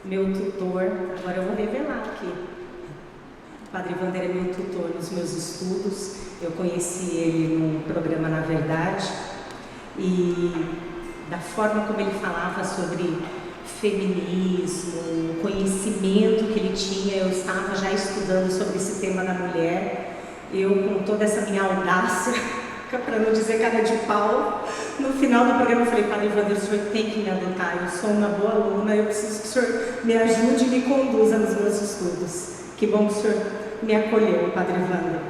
meu tutor, agora eu vou revelar aqui. O Padre Wander é meu tutor nos meus estudos. Eu conheci ele num programa Na Verdade, e da forma como ele falava sobre feminismo, o conhecimento que ele tinha, eu estava já estudando sobre esse tema da mulher. Eu, com toda essa minha audácia, para não dizer cara de pau, no final do programa eu falei: Padre Wander, o senhor tem que me adotar, eu sou uma boa aluna, eu preciso que o senhor me ajude e me conduza nos meus estudos. Que bom que o senhor me acolheu, Padre Wander.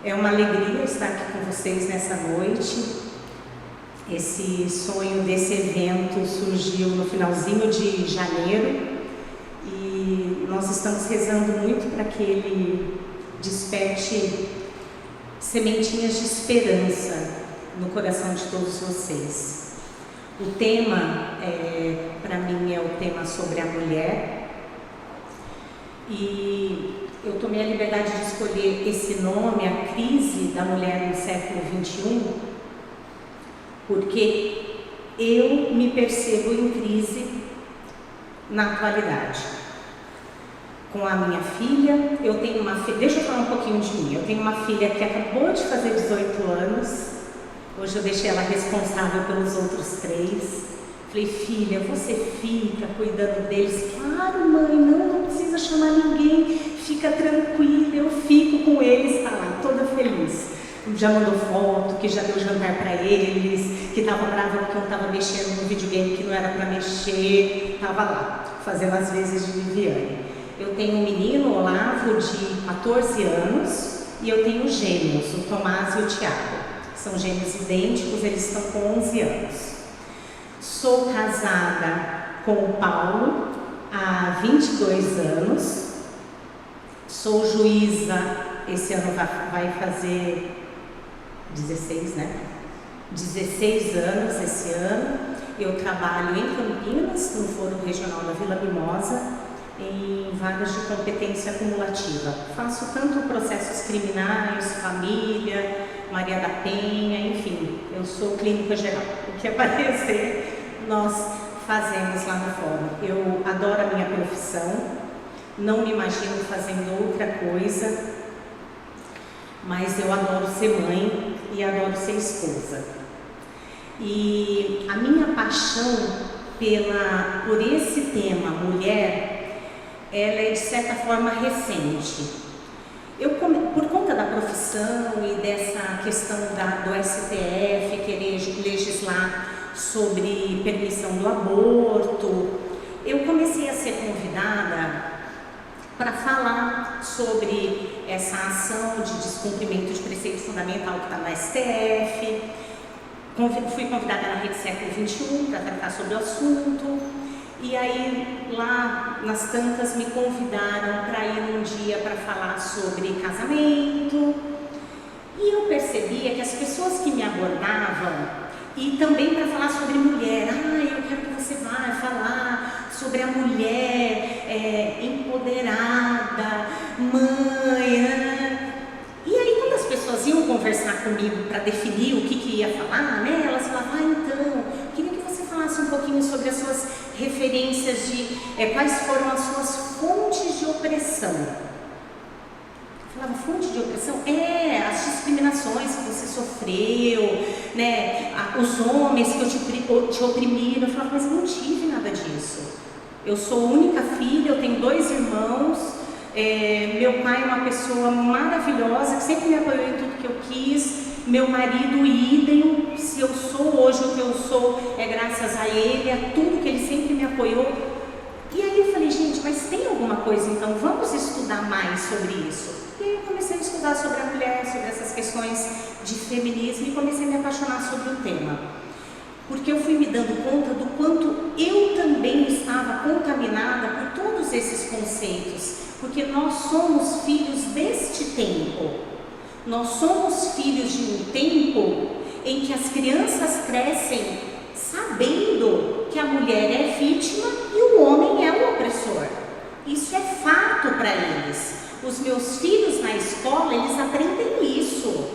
É uma alegria estar aqui com vocês nessa noite. Esse sonho desse evento surgiu no finalzinho de janeiro e nós estamos rezando muito para que ele desperte sementinhas de esperança no coração de todos vocês. O tema, para mim, é o tema sobre a mulher, e eu tomei a liberdade de escolher esse nome, a crise da mulher no século XXI, porque eu me percebo em crise na atualidade. Com a minha filha, eu tenho uma filha, deixa eu falar um pouquinho de mim. Eu tenho uma filha que acabou de fazer 18 anos, hoje eu deixei ela responsável pelos outros 3. Falei: filha, você fica cuidando deles? Claro, mãe, não precisa chamar ninguém, fica tranquila, eu fico com eles, tá lá, toda feliz. Já mandou foto, que já deu jantar para eles, que estava brava porque eu estava mexendo no videogame que não era para mexer, estava lá, fazendo as vezes de Viviane. Eu tenho um menino, Olavo, de 14 anos, e eu tenho gêmeos, o Tomás e o Tiago. São gêmeos idênticos, eles estão com 11 anos. Sou casada com o Paulo há 22 anos, sou juíza, esse ano vai fazer 16, né? 16 anos esse ano. Eu trabalho em Campinas, no Fórum Regional da Vila Mimosa, em vagas de competência acumulativa. Faço tanto processos criminais, família, Maria da Penha, enfim, eu sou clínica geral. O que aparecer, nós fazemos lá no Fórum. Eu adoro a minha profissão, não me imagino fazendo outra coisa, mas eu adoro ser mãe e adoro ser esposa. E a minha paixão por esse tema, mulher, ela é de certa forma recente. Por conta da profissão e dessa questão do STF querer legislar sobre permissão do aborto, eu comecei a ser convidada para falar sobre essa ação de descumprimento de preceito fundamental que está no STF. Fui convidada na Rede Século XXI para tratar sobre o assunto, e aí lá nas tantas me convidaram para ir num dia para falar sobre casamento, e eu percebia que as pessoas que me abordavam, e também para falar sobre mulher, eu quero que você vá falar sobre a mulher empoderada, mãe, e aí quando as pessoas iam conversar comigo para definir o que ia falar, né, elas falavam: então, queria que você falasse um pouquinho sobre as suas referências de quais foram as suas fontes de opressão. Eu falava: fonte de opressão? As discriminações que você sofreu, né, os homens que te oprimiram. Eu falava: mas não tive nada disso. Eu sou única filha, eu tenho 2 irmãos, meu pai é uma pessoa maravilhosa, que sempre me apoiou em tudo que eu quis, meu marido idem, se eu sou hoje o que eu sou é graças a ele, a tudo que ele sempre me apoiou. E aí eu falei: gente, mas tem alguma coisa, então vamos estudar mais sobre isso. E aí eu comecei a estudar sobre a mulher, sobre essas questões de feminismo, e comecei a me apaixonar sobre o tema. Porque eu fui me dando conta do quanto eu também estava contaminada por todos esses conceitos, porque nós somos filhos deste tempo. Nós somos filhos de um tempo em que as crianças crescem sabendo que a mulher é vítima e o homem é o opressor. Isso é fato para eles. Os meus filhos na escola, eles aprendem isso,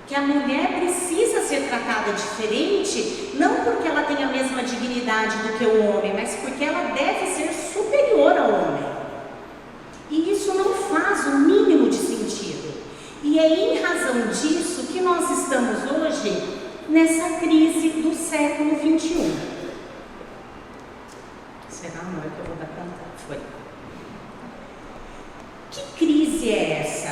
que a mulher precisa ser tratada tratada diferente, não porque ela tem a mesma dignidade do que o homem, mas porque ela deve ser superior ao homem. E isso não faz o mínimo de sentido. E é em razão disso que nós estamos hoje nessa crise do século XXI. Será, amor, que eu vou dar conta? Foi. Que crise é essa?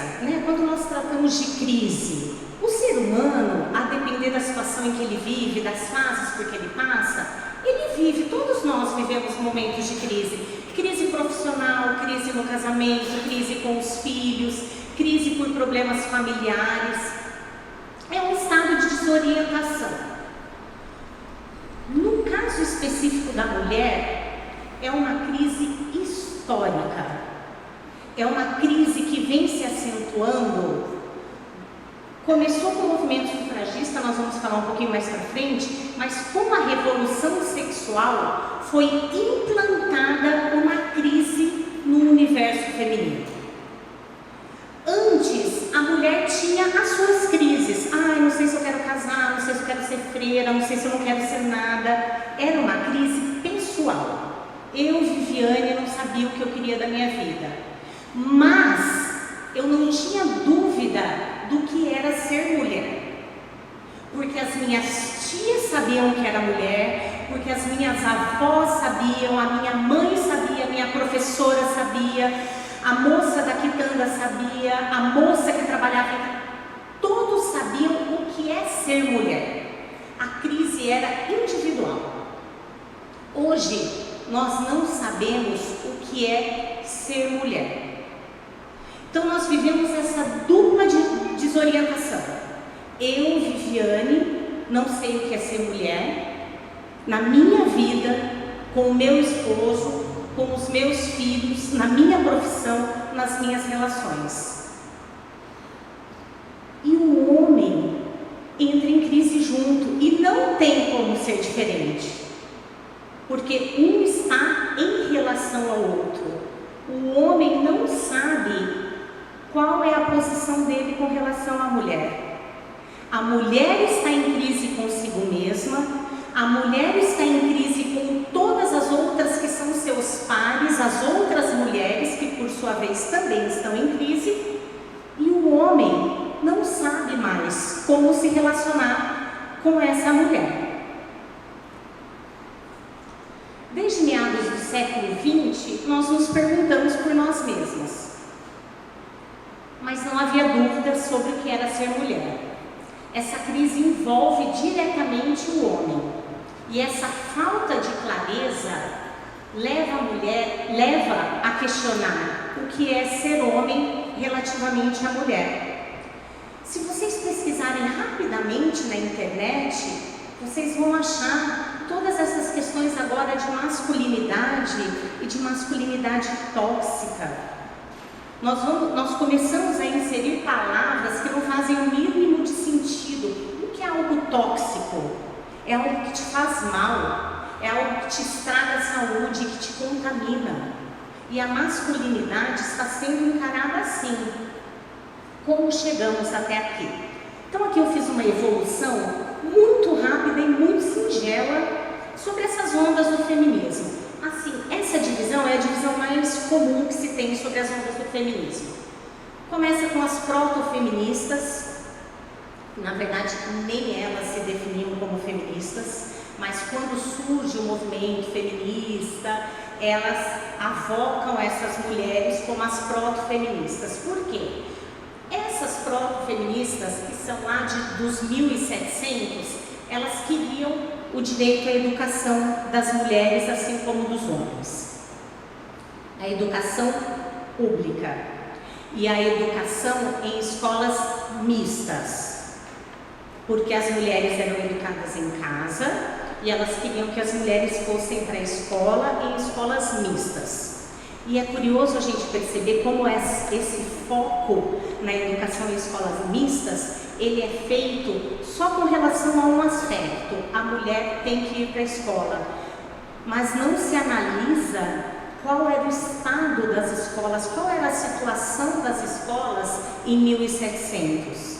Quando nós tratamos de crise, o ser humano, a depender da situação em que ele vive, das fases por que ele passa, ele vive, todos nós vivemos momentos de crise. Crise profissional, crise no casamento, crise com os filhos, crise por problemas familiares. É um estado de desorientação. No caso específico da mulher, é uma crise histórica. É uma crise que vem se acentuando. Começou com o movimento sufragista, nós vamos falar um pouquinho mais para frente, mas com a revolução sexual foi implantada uma crise no universo feminino. Antes, a mulher tinha as suas crises. Não sei se eu quero casar, não sei se eu quero ser freira, não sei se eu não quero ser nada. Era uma crise pessoal. Eu, Viviane, não sabia o que eu queria da minha vida. Mas eu não tinha dúvida do que era ser mulher, porque as minhas tias sabiam que era mulher, porque as minhas avós sabiam, a minha mãe sabia, a minha professora sabia, a moça da quitanda sabia, a moça que trabalhava em... Todos sabiam o que é ser mulher. A crise era individual. Hoje nós não sabemos o que é ser mulher. Então nós vivemos essa dupla desorientação. Eu, Viviane, não sei o que é ser mulher. Na minha vida, com o meu esposo, com os meus filhos, na minha profissão, nas minhas relações. E o homem entra em crise junto e não tem como ser diferente, porque um está em relação ao outro. O homem não sabe qual é a posição dele com relação à mulher. A mulher está em crise consigo mesma, a mulher está em crise com todas as outras que são seus pares, as outras mulheres que por sua vez também estão em crise, e o homem não sabe mais como se relacionar com essa mulher. Desde meados do século XX, nós nos perguntamos por nós mesmas. Mas não havia dúvida sobre o que era ser mulher. Essa crise envolve diretamente o homem. E essa falta de clareza leva a questionar o que é ser homem relativamente à mulher. Se vocês pesquisarem rapidamente na internet, vocês vão achar todas essas questões agora de masculinidade e de masculinidade tóxica. Nós começamos a inserir palavras que não fazem o mínimo de sentido. O que é algo tóxico? É algo que te faz mal, é algo que te estraga a saúde, que te contamina. E a masculinidade está sendo encarada assim. Como chegamos até aqui? Então aqui eu fiz uma evolução muito rápida e muito singela sobre essas ondas do feminismo. Assim, essa divisão é a divisão mais comum que se tem sobre as ondas do feminismo. Começa com as proto-feministas. Na verdade, nem elas se definiam como feministas, mas quando surge o movimento feminista, elas avocam essas mulheres como as proto-feministas. Por quê? Essas proto-feministas, que são lá dos 1700, elas queriam o direito à educação das mulheres, assim como dos homens. A educação pública e a educação em escolas mistas, porque as mulheres eram educadas em casa e elas queriam que as mulheres fossem para a escola em escolas mistas. E é curioso a gente perceber como esse foco na educação em escolas mistas, ele é feito só com relação a um aspecto: a mulher tem que ir para a escola, mas não se analisa qual era o estado das escolas, qual era a situação das escolas em 1700.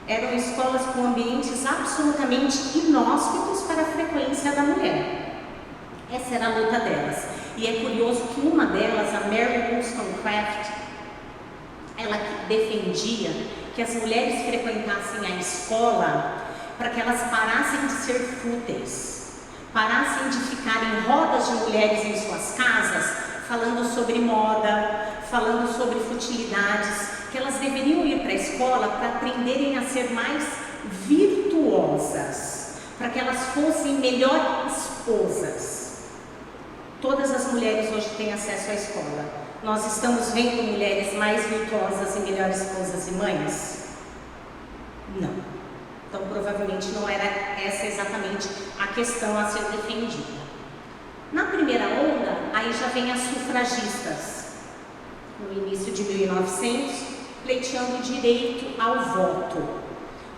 Eram escolas com ambientes absolutamente inóspitos para a frequência da mulher. Essa era a luta delas. E é curioso que uma delas, a Mary Wollstonecraft, ela defendia que as mulheres frequentassem a escola para que elas parassem de ser fúteis, parassem de ficar em rodas de mulheres em suas casas, falando sobre moda, falando sobre futilidades, que elas deveriam ir para a escola para aprenderem a ser mais virtuosas, para que elas fossem melhor esposas. Todas as mulheres hoje têm acesso à escola. Nós estamos vendo mulheres mais virtuosas e melhores esposas e mães? Não. Então, provavelmente não era essa exatamente a questão a ser defendida. Na primeira onda, aí já vem as sufragistas, no início de 1900, pleiteando o direito ao voto.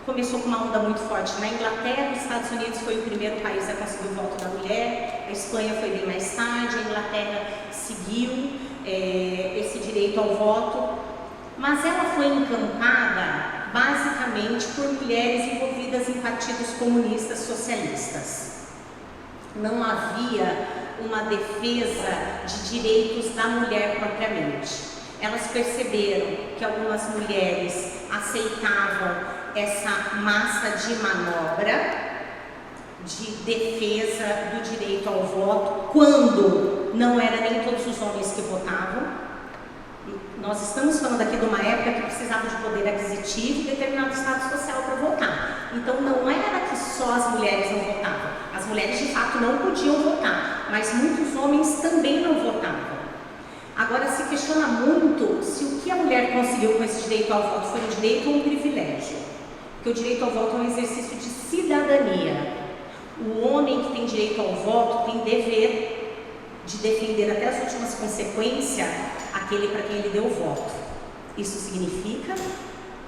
Começou com uma onda muito forte na Inglaterra. Os Estados Unidos foi o primeiro país a conseguir o voto da mulher, a Espanha foi bem mais tarde, a Inglaterra seguiu esse direito ao voto, mas ela foi encampada basicamente por mulheres envolvidas em partidos comunistas socialistas. Não havia uma defesa de direitos da mulher propriamente. Elas perceberam que algumas mulheres aceitavam essa massa de manobra de defesa do direito ao voto, quando não era nem todos os homens que votavam. Nós estamos falando aqui de uma época que precisava de poder aquisitivo e determinado status social para votar. Então não era que só as mulheres não votavam. As mulheres de fato não podiam votar, mas muitos homens também não votavam. Agora se questiona muito se o que a mulher conseguiu com esse direito ao voto foi um direito ou um privilégio. Porque o direito ao voto é um exercício de cidadania. O homem que tem direito ao voto tem dever de defender até as últimas consequências aquele para quem ele deu o voto. Isso significa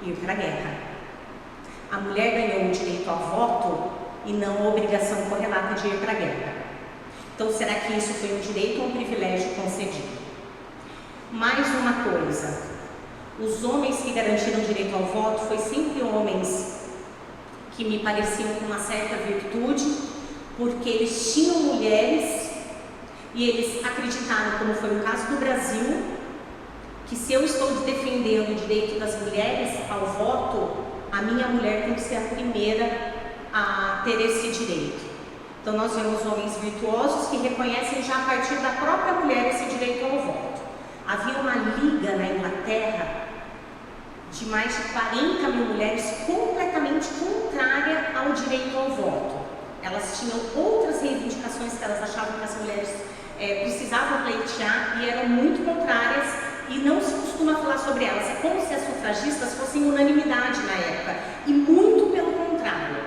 ir para a guerra. A mulher ganhou o direito ao voto e não a obrigação correlata de ir para a guerra. Então, será que isso foi um direito ou um privilégio concedido? Mais uma coisa, os homens que garantiram o direito ao voto foi sempre homens que me pareciam com uma certa virtude, porque eles tinham mulheres e eles acreditaram, como foi o caso do Brasil, que se eu estou defendendo o direito das mulheres ao voto, a minha mulher tem que ser a primeira a ter esse direito. Então nós vemos homens virtuosos que reconhecem já a partir da própria mulher esse direito ao voto. Havia uma liga na Inglaterra de mais de 40 mil mulheres completamente contrária ao direito ao voto. Elas tinham outras reivindicações que elas achavam que as mulheres precisavam pleitear e eram muito contrárias, e não se costuma falar sobre elas. É como se as sufragistas fossem unanimidade na época, e muito pelo contrário.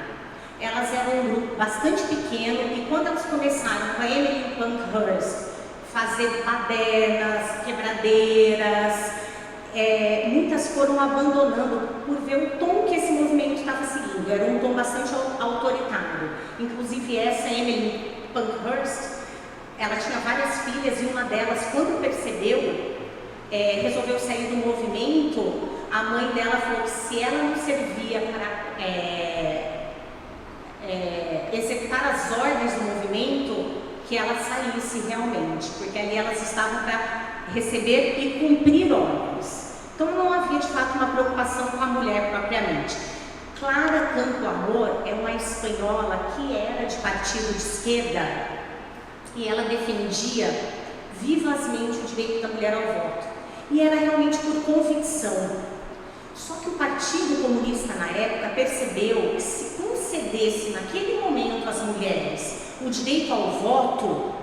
Elas eram um grupo bastante pequeno, e quando elas começaram com a Emily Pankhurst fazer badernas, quebradeiras, muitas foram abandonando por ver o tom que esse movimento estava seguindo. Era um tom bastante autoritário. Inclusive essa Emily Pankhurst, ela tinha várias filhas, e uma delas, quando percebeu, resolveu sair do movimento. A mãe dela falou que se ela não servia para executar as ordens do movimento, que ela saísse realmente, porque ali elas estavam para receber e cumprir ordens. Então não havia de fato uma preocupação com a mulher propriamente. Clara Campo Amor é uma espanhola que era de partido de esquerda, e ela defendia vivazmente o direito da mulher ao voto, e era realmente por convicção. Só que o Partido Comunista na época percebeu que se concedesse naquele momento às mulheres o direito ao voto,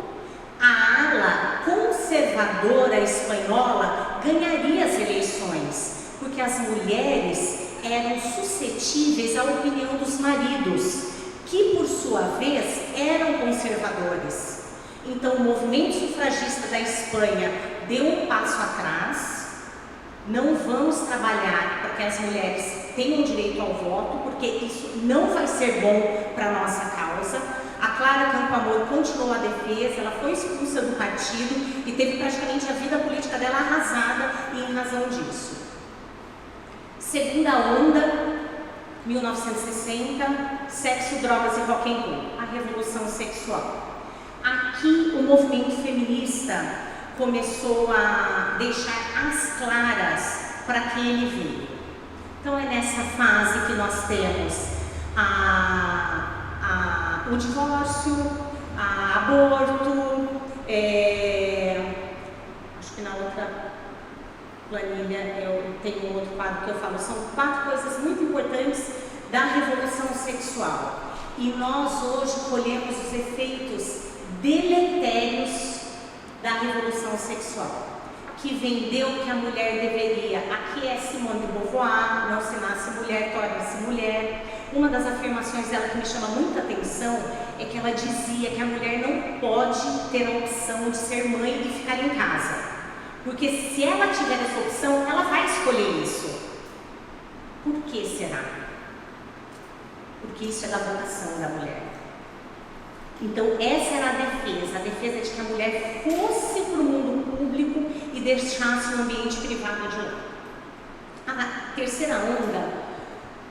a ala conservadora espanhola ganharia as eleições, porque as mulheres eram suscetíveis à opinião dos maridos, que por sua vez eram conservadores. Então o movimento sufragista da Espanha deu um passo atrás. Não vamos trabalhar para que as mulheres tenham direito ao voto, porque isso não vai ser bom para a nossa causa. A Clara Campo Amor continuou a defesa, ela foi expulsa do partido e teve praticamente a vida política dela arrasada em razão disso. Segunda onda, 1960, sexo, drogas e rock and roll, a revolução sexual. Aqui o movimento feminista começou a deixar as claras para que ele veio. Então é nessa fase que nós temos o divórcio, aborto, acho que na outra planilha eu tenho um outro quadro que eu falo, são 4 coisas muito importantes da revolução sexual. E nós hoje colhemos os efeitos deletérios da revolução sexual, que vendeu que a mulher deveria, aqui é Simone de Beauvoir, não se nasce mulher, torna-se mulher. Uma das afirmações dela que me chama muita atenção é que ela dizia que a mulher não pode ter a opção de ser mãe e ficar em casa, porque se ela tiver essa opção, ela vai escolher isso. Por que será? Porque isso é da vocação da mulher. Então essa era a defesa de que a mulher fosse para o mundo público e deixasse o ambiente privado de lado. A terceira onda,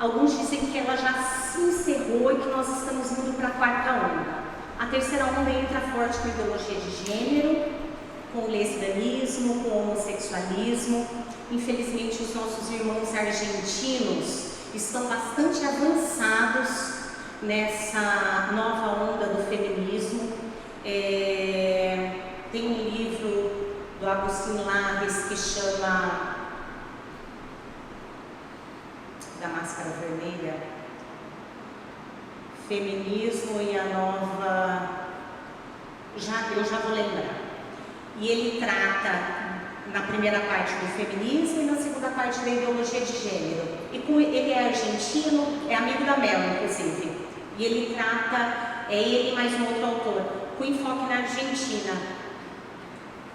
alguns dizem que ela já se encerrou e que nós estamos indo para a quarta onda. A terceira onda entra forte com ideologia de gênero, com o lesbianismo, com o homossexualismo. Infelizmente os nossos irmãos argentinos estão bastante avançados nessa nova onda do feminismo. Tem um livro do Agustín Lajes que chama da Máscara Vermelha, Feminismo e a Nova... eu já vou lembrar. E ele trata na primeira parte do feminismo e na segunda parte da ideologia de gênero. E ele é argentino, é amigo da Mel, inclusive. E ele trata, ele mais um outro autor, com enfoque na Argentina.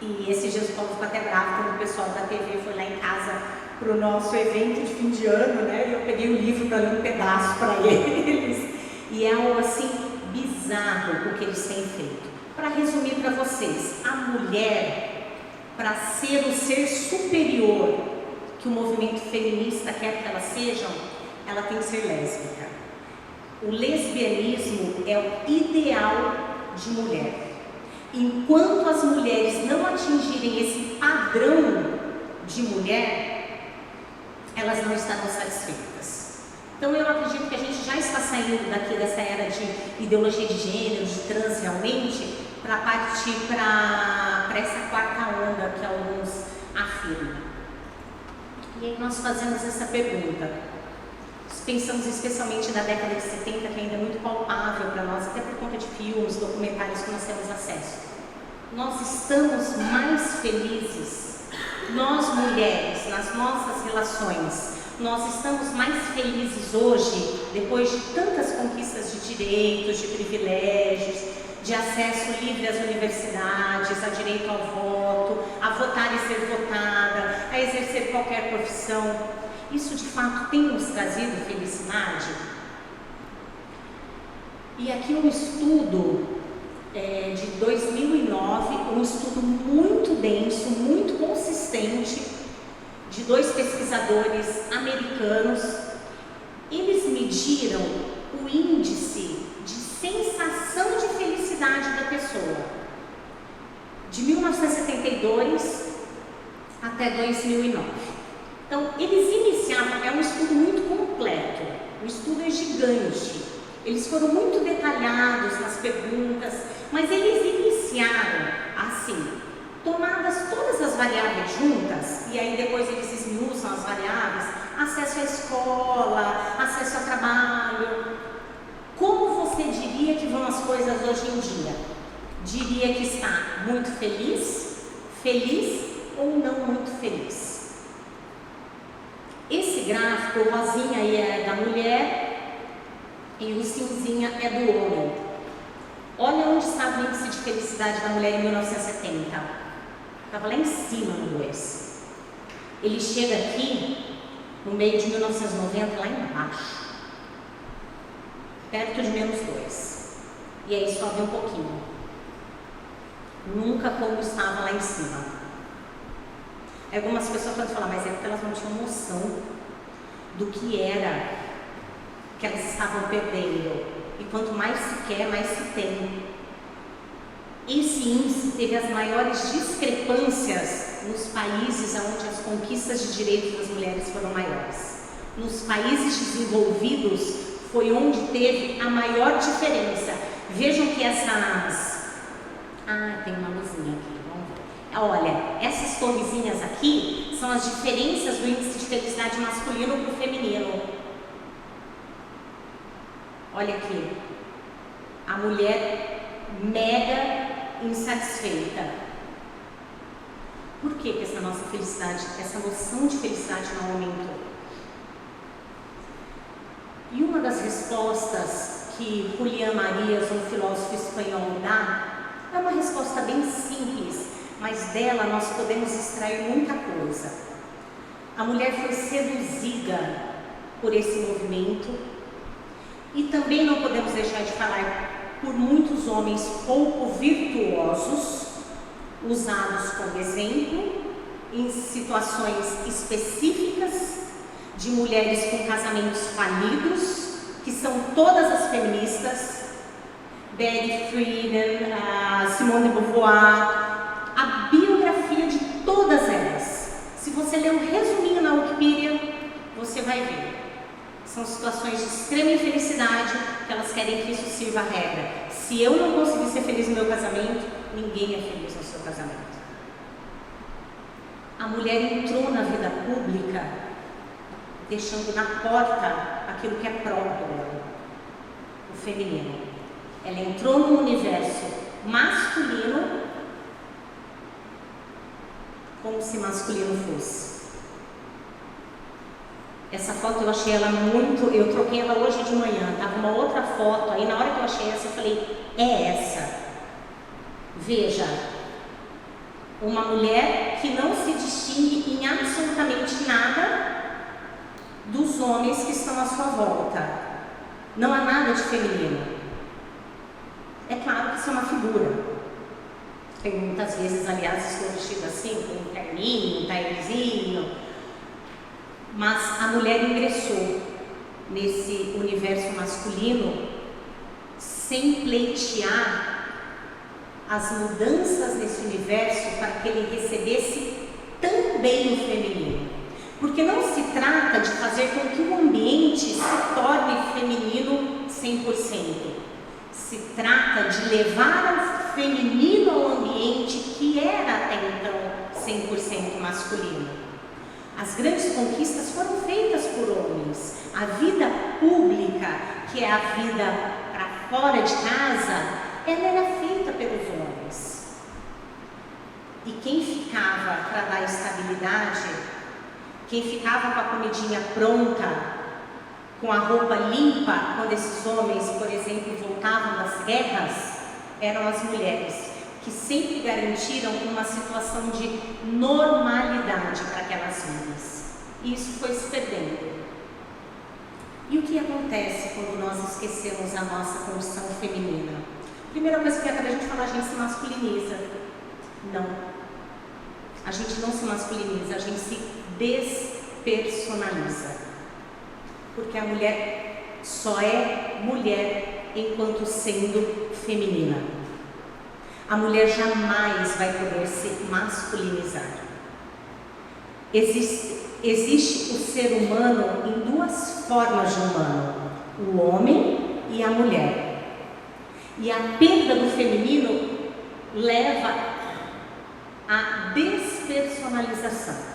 E esses dias o Paulo ficou até bravo quando o pessoal da TV foi lá em casa para o nosso evento de fim de ano, né? E eu peguei o livro para ler um pedaço para eles. E é algo assim bizarro o que eles têm feito. Para resumir para vocês, a mulher, para ser o ser superior que o movimento feminista quer que elas sejam, ela tem que ser lésbica. O lesbianismo é o ideal de mulher. Enquanto as mulheres não atingirem esse padrão de mulher, elas não estarão satisfeitas. Então eu acredito que a gente já está saindo daqui dessa era de ideologia de gênero, de trans realmente, para partir para essa quarta onda que alguns afirmam. E aí nós fazemos essa pergunta. Pensamos especialmente na década de 70, que ainda é muito palpável para nós, até por conta de filmes, documentários que nós temos acesso. Nós estamos mais felizes, nós mulheres, nas nossas relações, nós estamos mais felizes hoje, depois de tantas conquistas de direitos, de privilégios, de acesso livre às universidades, a direito ao voto, a votar e ser votada, a exercer qualquer profissão. Isso de fato tem nos trazido felicidade? E aqui um estudo de 2009, um estudo muito denso, muito consistente, de 2 pesquisadores americanos. Eles mediram o índice de sensação de felicidade da pessoa, de 1972 até 2009. Então, eles iniciaram, é um estudo muito completo, o estudo é gigante, eles foram muito detalhados nas perguntas, mas eles iniciaram assim, tomadas todas as variáveis juntas, e aí depois eles esmiuçam as variáveis, acesso à escola, acesso ao trabalho. Como você diria que vão as coisas hoje em dia? Diria que está muito feliz, feliz ou não muito feliz? Esse gráfico, o rosinha aí é da mulher e o cinzinha é do homem. Olha onde estava o índice de felicidade da mulher em 1970. Estava lá em cima no 2. Ele chega aqui no meio de 1990, lá embaixo, perto de -2. E aí sobe um pouquinho. Nunca como estava lá em cima. Algumas pessoas podem falar, mas é porque elas não tinham noção do que era que elas estavam perdendo. E quanto mais se quer, mais se tem. Esse índice teve as maiores discrepâncias nos países onde as conquistas de direitos das mulheres foram maiores. Nos países desenvolvidos foi onde teve a maior diferença. Vejam que essas... tem uma luzinha aqui, vamos ver. Olha, essas torrezinhas aqui são as diferenças do índice de felicidade masculino para o feminino. Olha aqui, a mulher mega insatisfeita. Por que essa nossa felicidade, essa noção de felicidade não aumentou? E uma das respostas que Julián Marías, um filósofo espanhol, dá, é uma resposta bem simples, mas dela nós podemos extrair muita coisa. A mulher foi seduzida por esse movimento e também não podemos deixar de falar por muitos homens pouco virtuosos, usados como exemplo em situações específicas de mulheres com casamentos falidos, que são todas as feministas, Betty Friedan, Simone de Beauvoir, a biografia de todas elas. Se você ler um resuminho na Wikipedia, você vai ver. São situações de extrema infelicidade que elas querem que isso sirva a regra. Se eu não conseguir ser feliz no meu casamento, ninguém é feliz no seu casamento. A mulher entrou na vida pública deixando na porta aquilo que é próprio dela, o feminino. Ela entrou no universo masculino como se masculino fosse. Essa foto eu achei ela muito... Eu troquei ela hoje de manhã, estava uma outra foto, aí na hora que eu achei essa, eu falei, é essa. Veja, uma mulher que não se distingue em absolutamente nada dos homens que estão à sua volta. Não há nada de feminino. É claro que isso é uma figura. Tem muitas vezes, aliás, estou vestida assim, com um terninho, um taizinho. Mas a mulher ingressou nesse universo masculino sem pleitear as mudanças nesse universo para que ele recebesse também o feminino. Porque não se trata de fazer com que o ambiente se torne feminino 100%. Se trata de levar o feminino ao ambiente que era até então 100% masculino. As grandes conquistas foram feitas por homens. A vida pública, que é a vida para fora de casa, ela era feita pelos homens. E quem ficava para dar estabilidade, quem ficava com a comidinha pronta, com a roupa limpa, quando esses homens, por exemplo, voltavam das guerras, eram as mulheres, que sempre garantiram uma situação de normalidade para aquelas vidas. E isso foi se perdendo. E o que acontece quando nós esquecemos a nossa condição feminina? Primeira coisa que acabei de falar, a gente se masculiniza. Não. A gente não se masculiniza, a gente se despersonaliza. Porque a mulher só é mulher enquanto sendo feminina. A mulher jamais vai poder se masculinizar. Existe o ser humano em duas formas de humano, o homem e a mulher. E a perda do feminino leva à despersonalização.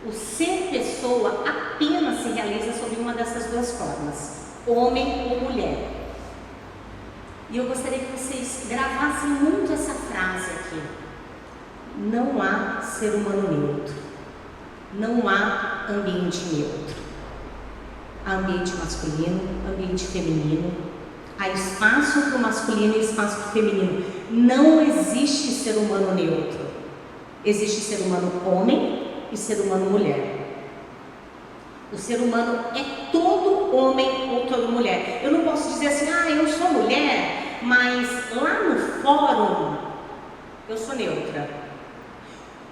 O ser pessoa apenas se realiza sob uma dessas duas formas, homem ou mulher. E eu gostaria que vocês gravassem muito essa frase aqui. Não há ser humano neutro. Não há ambiente neutro. Há ambiente masculino, ambiente feminino. Há espaço para o masculino e espaço para o feminino. Não existe ser humano neutro. Existe ser humano homem e ser humano mulher. O ser humano é todo homem ou toda mulher. Eu não posso dizer assim, eu sou mulher, mas lá no fórum eu sou neutra.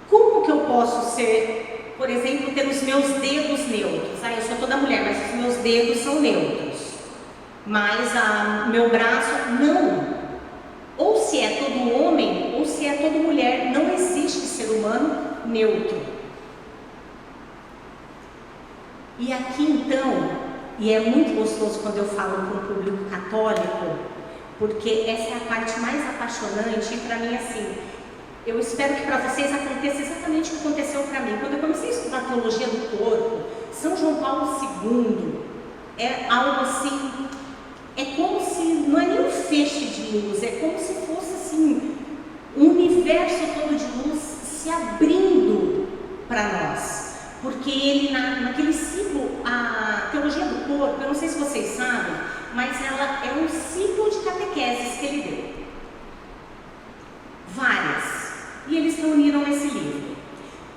Como que eu posso ser, por exemplo, ter os meus dedos neutros? Eu sou toda mulher, mas os meus dedos são neutros. mas meu braço, não. Ou se é todo homem, ou se é toda mulher. Não existe ser humano neutro. E aqui então, e é muito gostoso quando eu falo para um público católico, porque essa é a parte mais apaixonante, e para mim assim, eu espero que para vocês aconteça exatamente o que aconteceu para mim. Quando eu comecei a estudar teologia do corpo, São João Paulo II é algo assim, é como se, não é nem um feixe de luz, é como se fosse assim, um universo todo de luz se abrindo para nós. Porque ele, naquele ciclo, a teologia do corpo, eu não sei se vocês sabem, mas ela é um ciclo de catequeses que ele deu. Várias. E eles reuniram nesse livro.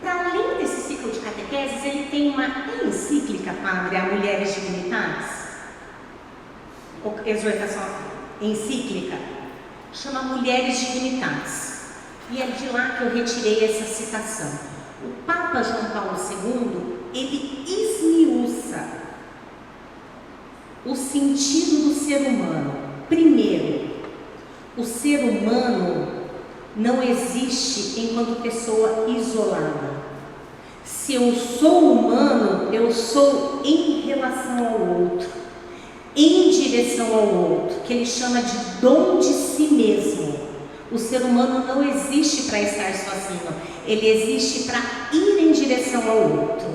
Para além desse ciclo de catequeses, ele tem uma encíclica, padre, a Mulheres Dignitatis. Exortação encíclica, chama Mulheres Dignitatis. E é de lá que eu retirei essa citação. O Papa João Paulo II, ele esmiuça o sentido do ser humano. Primeiro, o ser humano não existe enquanto pessoa isolada. Se eu sou humano, eu sou em relação ao outro, em direção ao outro, que ele chama de dom de si mesmo. O ser humano não existe para estar sozinho, ele existe para ir em direção ao outro.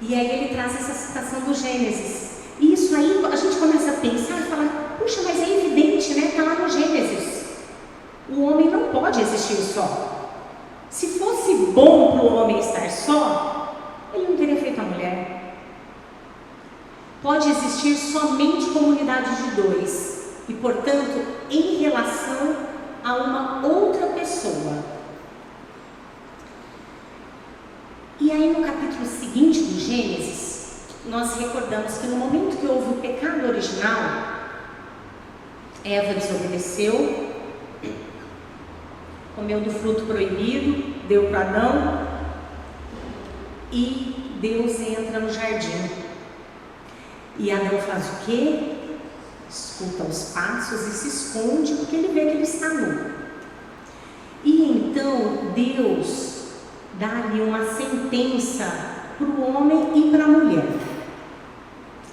E aí ele traz essa citação do Gênesis. E isso aí a gente começa a pensar e falar, puxa, mas é evidente, né? Está lá no Gênesis. O homem não pode existir só. Se fosse bom para o homem estar só, ele não teria feito a mulher. Pode existir somente comunidade de dois. E, portanto, em relação a uma outra pessoa. E aí, no capítulo seguinte do Gênesis, nós recordamos que no momento que houve o pecado original, Eva desobedeceu, comeu do fruto proibido, deu para Adão, e Deus entra no jardim. E Adão faz o quê? Escuta os passos e se esconde porque ele vê que ele está nu. E então Deus dá-lhe uma sentença para o homem e para a mulher.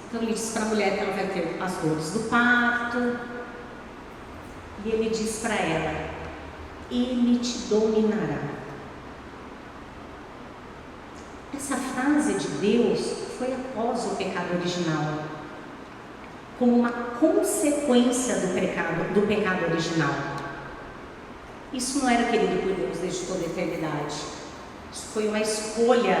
Então ele diz para a mulher que ela vai ter as dores do parto, e ele diz para ela: ele te dominará. Essa frase de Deus foi após o pecado original, como uma consequência do pecado original. Isso não era querido por Deus desde toda a eternidade. Isso foi uma escolha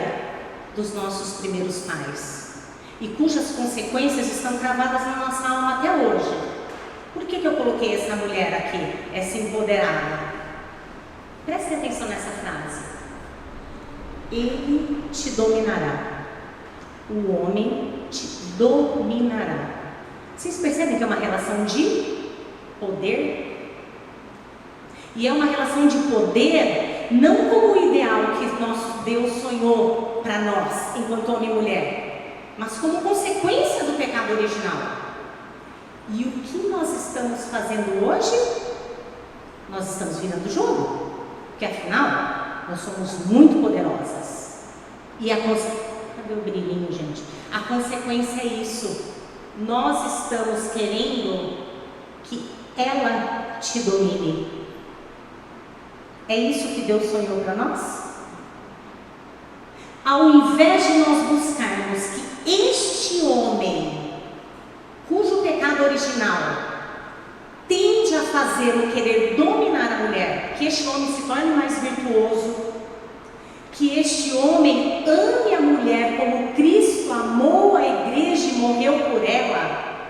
dos nossos primeiros pais, e cujas consequências estão gravadas na nossa alma até hoje. Por que eu coloquei essa mulher aqui, essa empoderada? Preste atenção nessa frase. Ele te dominará. O homem te dominará. Vocês percebem que é uma relação de poder? E é uma relação de poder não como o ideal que nosso Deus sonhou para nós, enquanto homem e mulher, mas como consequência do pecado original. E o que nós estamos fazendo hoje? Nós estamos virando o jogo, porque afinal, nós somos muito poderosas. E cadê o brilhinho, gente? A consequência é isso. Nós estamos querendo que ela te domine. É isso que Deus sonhou para nós? Ao invés de nós buscarmos que este homem, cujo pecado original tende a fazê-lo querer dominar a mulher, que este homem se torne mais virtuoso, que este homem ame a mulher como Cristo amou a igreja e morreu por ela,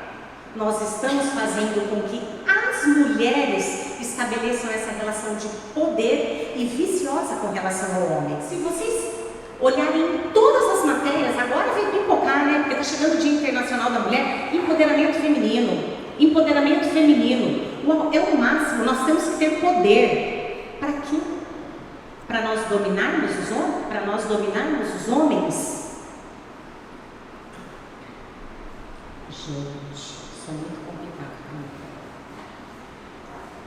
nós estamos fazendo com que as mulheres estabeleçam essa relação de poder e viciosa com relação ao homem. Se vocês olharem em todas as matérias, agora vai pipocar, né? Porque está chegando o Dia Internacional da Mulher, empoderamento feminino. Empoderamento feminino. Uau, é o máximo, nós temos que ter poder. Para quê? Para nós dominarmos os homens? Para nós dominarmos os homens? Sou muito complicada também.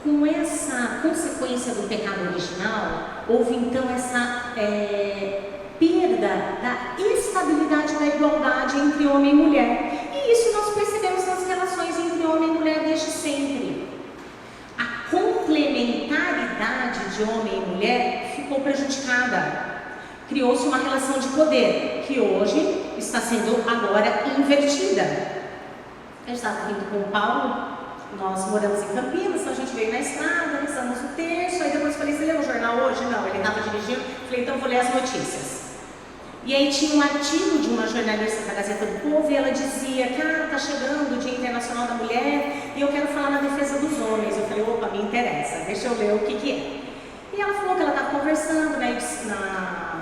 Com essa consequência do pecado original, houve então essa perda da estabilidade da igualdade entre homem e mulher. E isso nós percebemos nas relações entre homem e mulher desde sempre. A complementaridade de homem e mulher ficou prejudicada. Criou-se uma relação de poder, que hoje está sendo agora invertida. Eu estava vindo com o Paulo, nós moramos em Campinas, então a gente veio na estrada, rezamos o terço, aí depois falei, você leu o jornal hoje? Não, ele estava dirigindo, falei, então vou ler as notícias. E aí tinha um artigo de uma jornalista da Gazeta do Povo, e ela dizia que está chegando o Dia Internacional da Mulher, e eu quero falar na defesa dos homens. Eu falei, opa, me interessa, deixa eu ler o que é. E ela falou que ela estava conversando, né,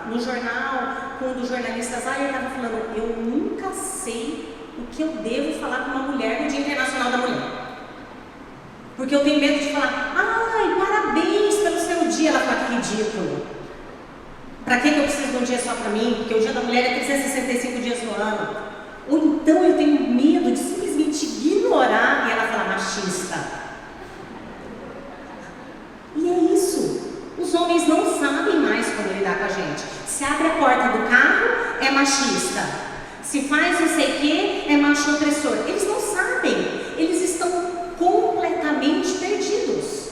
no jornal, com um dos jornalistas lá, e ele estava falando, eu nunca sei o que eu devo falar com uma mulher no Dia Internacional da Mulher. Porque eu tenho medo de falar, ai, parabéns pelo seu dia. Ela fala, que ridículo. Para que eu preciso de um dia só para mim? Porque o Dia da Mulher é 365 dias no ano. Ou então eu tenho medo de simplesmente ignorar, e ela fala, machista. E é isso. Os homens não sabem mais como lidar com a gente. Se abre a porta do carro, é machista. Se faz não sei o que, é macho opressor. Eles não sabem. Eles estão completamente perdidos.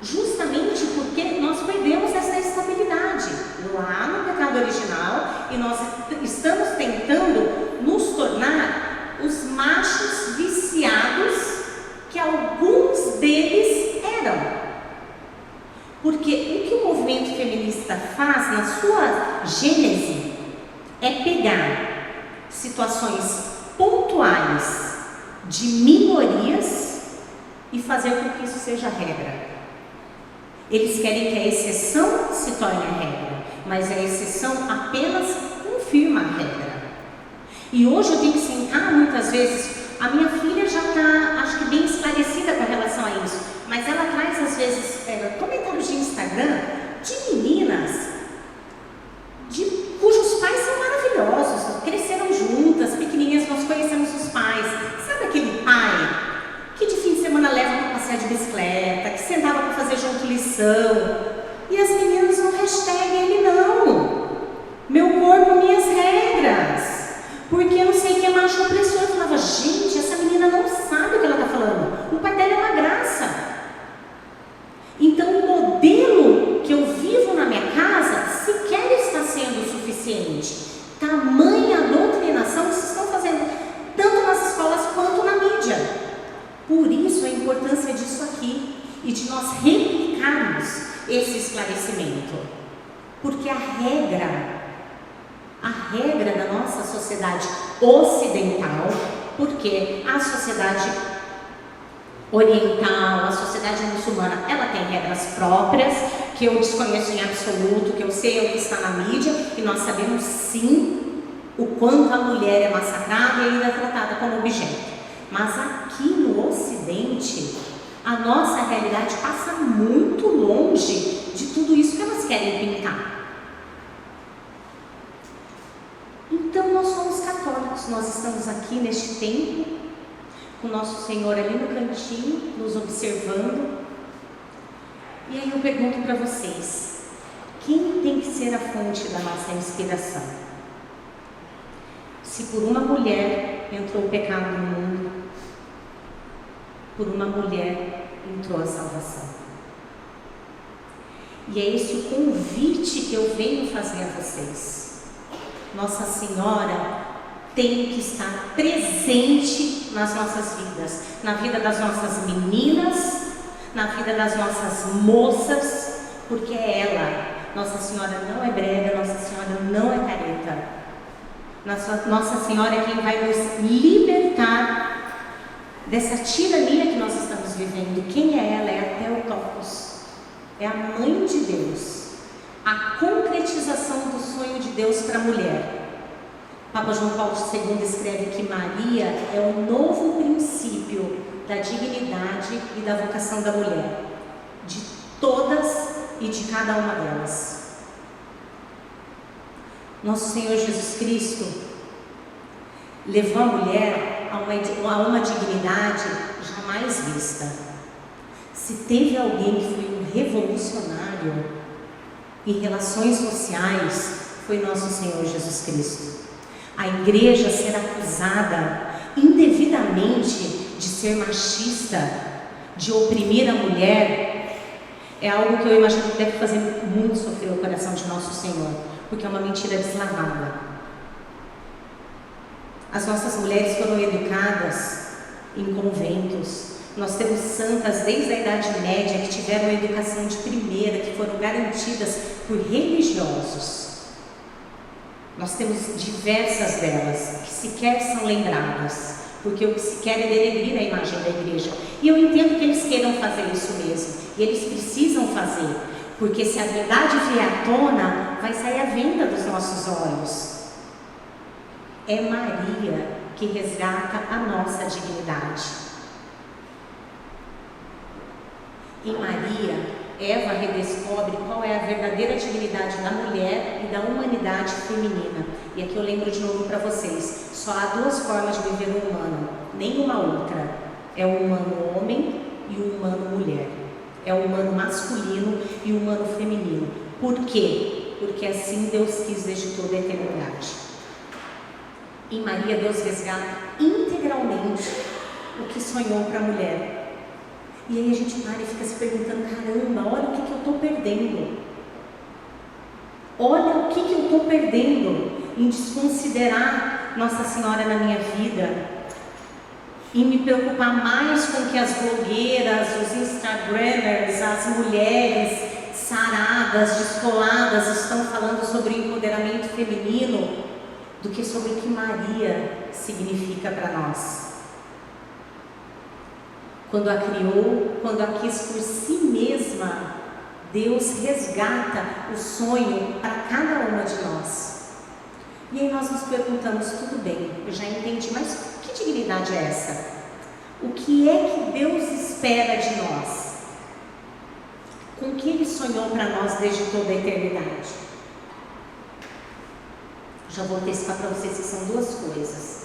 Justamente porque nós perdemos essa estabilidade lá no pecado original e nós estamos tentando nos tornar os machos viciados que alguns deles eram. Porque o que o movimento feminista faz na sua gênese é pegar situações pontuais de minorias e fazer com que isso seja regra. Eles querem que a exceção se torne a regra, mas a exceção apenas confirma a regra. E hoje eu tenho que sentar muitas vezes, a minha filha já está, acho que bem esclarecida com relação a isso, mas ela traz às vezes comentários de Instagram de meninas cujos pais são maravilhosos, cresceram juntas, pequenininhas, nós conhecemos os pais. Sabe aquele pai que de fim de semana leva para passear de bicicleta, que sentava para fazer junto lição, e as meninas não hashtag ele não. Meu corpo, minhas regras. Porque eu não sei quem é macho opressor. Eu falava, gente, essa menina não sabe o que ela está falando. O pai dela é uma graça. Então o modelo que eu vivo na minha casa sequer está sendo o suficiente. Tamanha doutrinação que vocês estão fazendo, tanto nas escolas quanto na mídia. Por isso a importância disso aqui e de nós replicarmos esse esclarecimento. Porque a regra da nossa sociedade ocidental, porque a sociedade oriental, a sociedade muçulmana, ela tem regras próprias, que eu desconheço em absoluto, que eu sei o que está na mídia, e nós sabemos sim o quanto a mulher é massacrada e ainda é tratada como objeto. Mas aqui no Ocidente, a nossa realidade passa muito longe de tudo isso que elas querem pintar. Então nós somos católicos, nós estamos aqui neste templo, com o nosso Senhor ali no cantinho, nos observando. E aí eu pergunto para vocês, quem tem que ser a fonte da nossa inspiração? Se por uma mulher entrou o pecado no mundo, por uma mulher entrou a salvação. E é esse o convite que eu venho fazer a vocês. Nossa Senhora tem que estar presente nas nossas vidas, na vida das nossas meninas, na vida das nossas moças, porque é ela. Nossa Senhora não é brega, Nossa Senhora não é careta. Nossa Senhora é quem vai nos libertar dessa tirania que nós estamos vivendo. Quem é ela? É a Theotokos, é a Mãe de Deus, a concretização do sonho de Deus para a mulher. Papa João Paulo II escreve que Maria é o novo princípio da dignidade e da vocação da mulher, de todas e de cada uma delas. Nosso Senhor Jesus Cristo levou a mulher a uma dignidade jamais vista. Se teve alguém que foi um revolucionário em relações sociais, foi nosso Senhor Jesus Cristo. A igreja ser acusada indevidamente de ser machista, de oprimir a mulher, é algo que eu imagino que deve fazer muito sofrer o coração de nosso Senhor, porque é uma mentira deslavada. As nossas mulheres foram educadas em conventos. Nós temos santas desde a Idade Média que tiveram educação de primeira, que foram garantidas por religiosos. Nós temos diversas delas que sequer são lembradas, porque o que se quer é denegrir a imagem da igreja. E eu entendo que eles queiram fazer isso mesmo, e eles precisam fazer, porque se a verdade vier à tona, vai sair à venda dos nossos olhos. É Maria que resgata a nossa dignidade. Em Maria, Eva redescobre qual é a verdadeira dignidade da mulher e da humanidade feminina. E aqui eu lembro de novo para vocês, só há duas formas de viver o humano, nenhuma outra. É o humano homem e o humano mulher. É o humano masculino e o humano feminino. Por quê? Porque assim Deus quis desde toda a eternidade. Em Maria, Deus resgata integralmente o que sonhou para a mulher. E aí a gente para e fica se perguntando, caramba, olha o que eu estou perdendo. Olha o que eu estou perdendo em desconsiderar Nossa Senhora na minha vida, em me preocupar mais com o que as blogueiras, os instagramers, as mulheres saradas, descoladas estão falando sobre o empoderamento feminino, do que sobre o que Maria significa para nós. Quando a criou, quando a quis por si mesma, Deus resgata o sonho para cada uma de nós. E aí nós nos perguntamos, tudo bem, eu já entendi, mas que dignidade é essa? O que é que Deus espera de nós? Com o que Ele sonhou para nós desde toda a eternidade? Já vou antecipar para vocês que são duas coisas.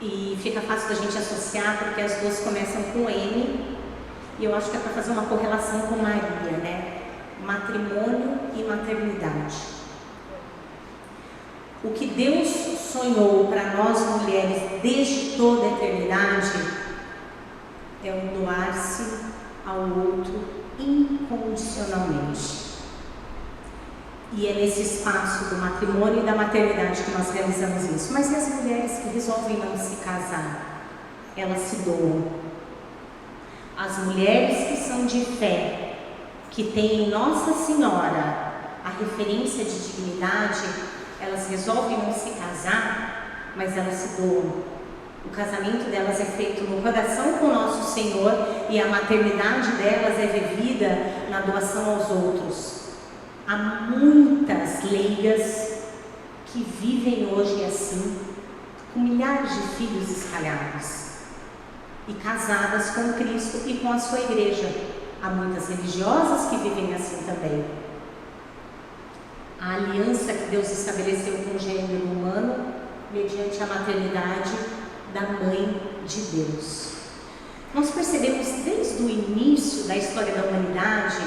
E fica fácil da gente associar, porque as duas começam com M, e eu acho que é para fazer uma correlação com Maria, né? Matrimônio e maternidade. O que Deus sonhou para nós mulheres desde toda a eternidade é o doar-se ao outro incondicionalmente. E é nesse espaço do matrimônio e da maternidade que nós realizamos isso. Mas e as mulheres que resolvem não se casar? Elas se doam. As mulheres que são de fé, que têm em Nossa Senhora a referência de dignidade, elas resolvem não se casar, mas elas se doam. O casamento delas é feito no coração com Nosso Senhor e a maternidade delas é vivida na doação aos outros. Há muitas leigas que vivem hoje assim, com milhares de filhos espalhados e casadas com Cristo e com a sua igreja. Há muitas religiosas que vivem assim também. A aliança que Deus estabeleceu com o gênero humano mediante a maternidade da Mãe de Deus. Nós percebemos desde o início da história da humanidade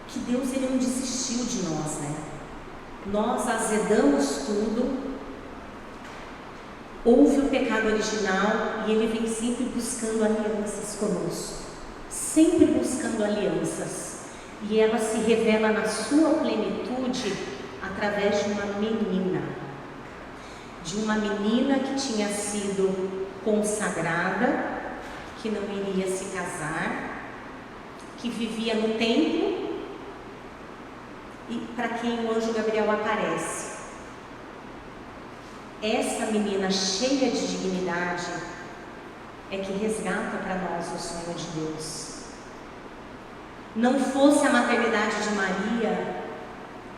que Deus ele não desistiu de nós, né? Nós azedamos tudo, houve o pecado original e Ele vem sempre buscando alianças conosco, sempre buscando alianças, e ela se revela na sua plenitude através de uma menina que tinha sido consagrada, que não iria se casar, que vivia no templo, e para quem o anjo Gabriel aparece. Essa menina cheia de dignidade é que resgata para nós o sonho de Deus. Não fosse a maternidade de Maria,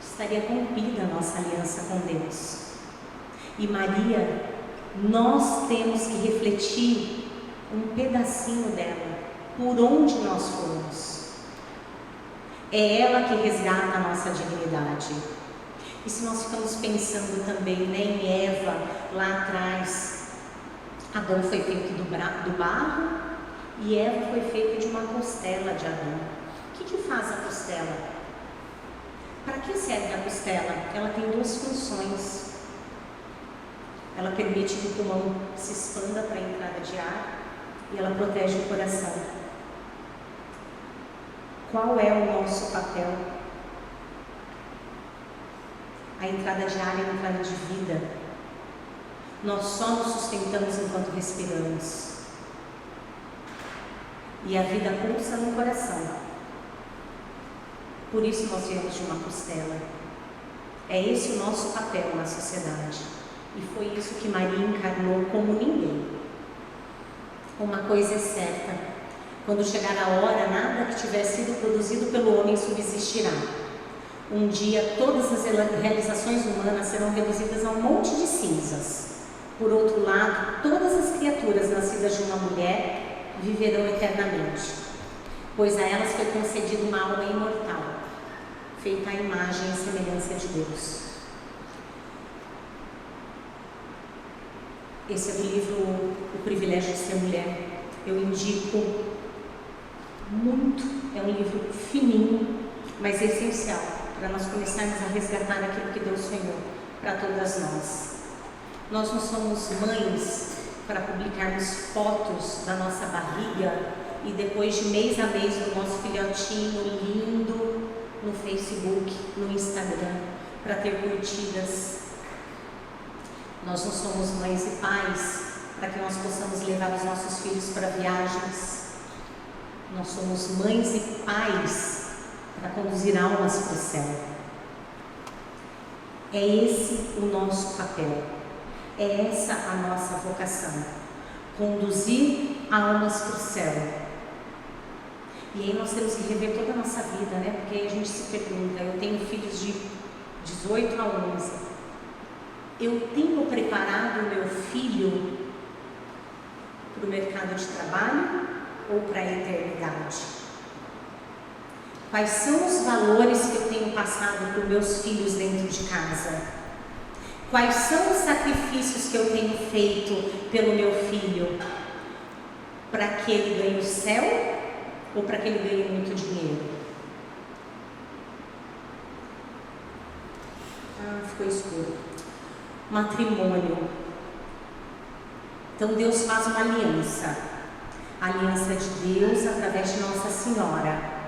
estaria rompida a nossa aliança com Deus. E Maria, nós temos que refletir um pedacinho dela, por onde nós formos. É ela que resgata a nossa dignidade. E se nós ficamos pensando também, né, em Eva, lá atrás, Adão foi feito do barro e Eva foi feita de uma costela de Adão. O que faz a costela? Para que serve a costela? Ela tem duas funções. Ela permite que o pulmão se expanda para a entrada de ar e ela protege o coração. Qual é o nosso papel? A entrada de ar é a entrada de vida. Nós só nos sustentamos enquanto respiramos. E a vida pulsa no coração. Por isso nós viemos de uma costela. É esse o nosso papel na sociedade. E foi isso que Maria encarnou como ninguém. Uma coisa é certa: quando chegar a hora, nada que tiver sido produzido pelo homem subsistirá. Um dia todas as realizações humanas serão reduzidas a um monte de cinzas. Por outro lado, todas as criaturas nascidas de uma mulher viverão eternamente, pois a elas foi concedida uma alma imortal, feita à imagem e semelhança de Deus. Esse é do livro O Privilégio de Ser Mulher. Eu indico muito. É um livro fininho, mas essencial para nós começarmos a resgatar aquilo que Deus sonhou para todas nós. Nós não somos mães para publicarmos fotos da nossa barriga e depois de mês a mês o nosso filhotinho lindo no Facebook, no Instagram, para ter curtidas. Nós não somos mães e pais para que nós possamos levar os nossos filhos para viagens. Nós somos mães e pais para conduzir almas para o céu. É esse o nosso papel. É essa a nossa vocação. Conduzir almas para o céu. E aí nós temos que rever toda a nossa vida, né? Porque aí a gente se pergunta, eu tenho filhos de 18 a 11. Eu tenho preparado o meu filho para o mercado de trabalho ou para a eternidade? Quais são os valores que eu tenho passado para os meus filhos dentro de casa? Quais são os sacrifícios que eu tenho feito pelo meu filho? Para que ele ganhe o céu ou para que ele ganhe muito dinheiro? Ficou escuro. Matrimônio. Então Deus faz uma aliança. A aliança de Deus através de Nossa Senhora.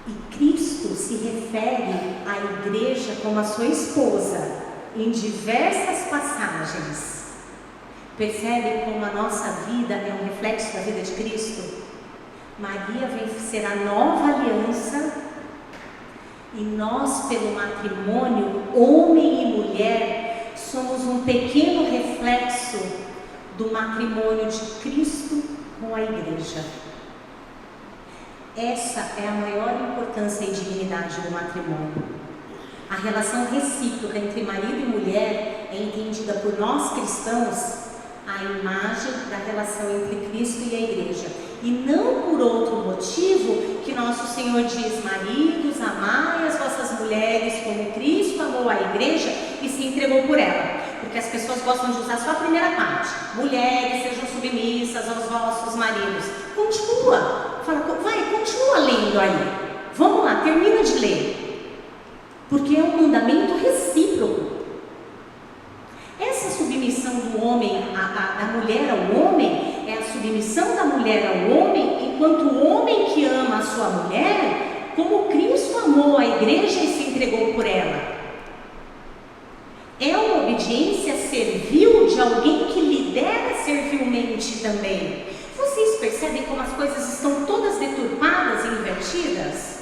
E Cristo se refere à igreja como a sua esposa em diversas passagens. Percebe como a nossa vida é um reflexo da vida de Cristo? Maria vem ser a nova aliança e nós, pelo matrimônio, homem e mulher, somos um pequeno reflexo do matrimônio de Cristo com a igreja. Essa é a maior importância e dignidade do matrimônio. A relação recíproca entre marido e mulher é entendida por nós cristãos a imagem da relação entre Cristo e a igreja. E não por outro motivo que nosso Senhor diz: maridos, amai as vossas mulheres como Cristo amou a igreja e se entregou por ela. Porque as pessoas gostam de usar só a primeira parte. Mulheres, sejam submissas aos vossos maridos. Continua, continua lendo aí. Vamos lá, termina de ler. Porque é um mandamento recíproco. Essa submissão do homem, da mulher ao homem, é a submissão da mulher ao homem, enquanto o homem que ama a sua mulher, como Cristo amou a igreja e se entregou por ela. É uma obediência servil de alguém que lidera servilmente também. Vocês percebem como as coisas estão todas deturpadas e invertidas?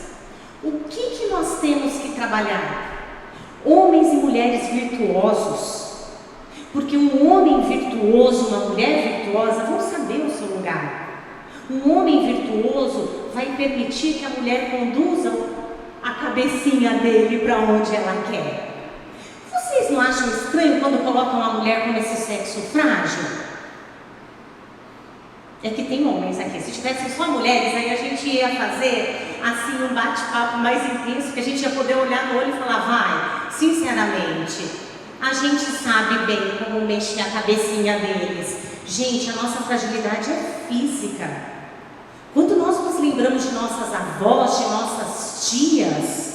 O que nós temos que trabalhar? Homens e mulheres virtuosos. Porque um homem virtuoso, uma mulher virtuosa vão saber o seu lugar. Um homem virtuoso vai permitir que a mulher conduza a cabecinha dele para onde ela quer. Vocês não acham estranho quando colocam a mulher como esse sexo frágil? É que tem homens aqui. Se tivessem só mulheres, aí a gente ia fazer assim um bate-papo mais intenso, que a gente ia poder olhar no olho e falar: vai, sinceramente, A gente sabe bem como mexer a cabecinha deles. Gente, a nossa fragilidade é física. Quando nós nos lembramos de nossas avós, de nossas tias,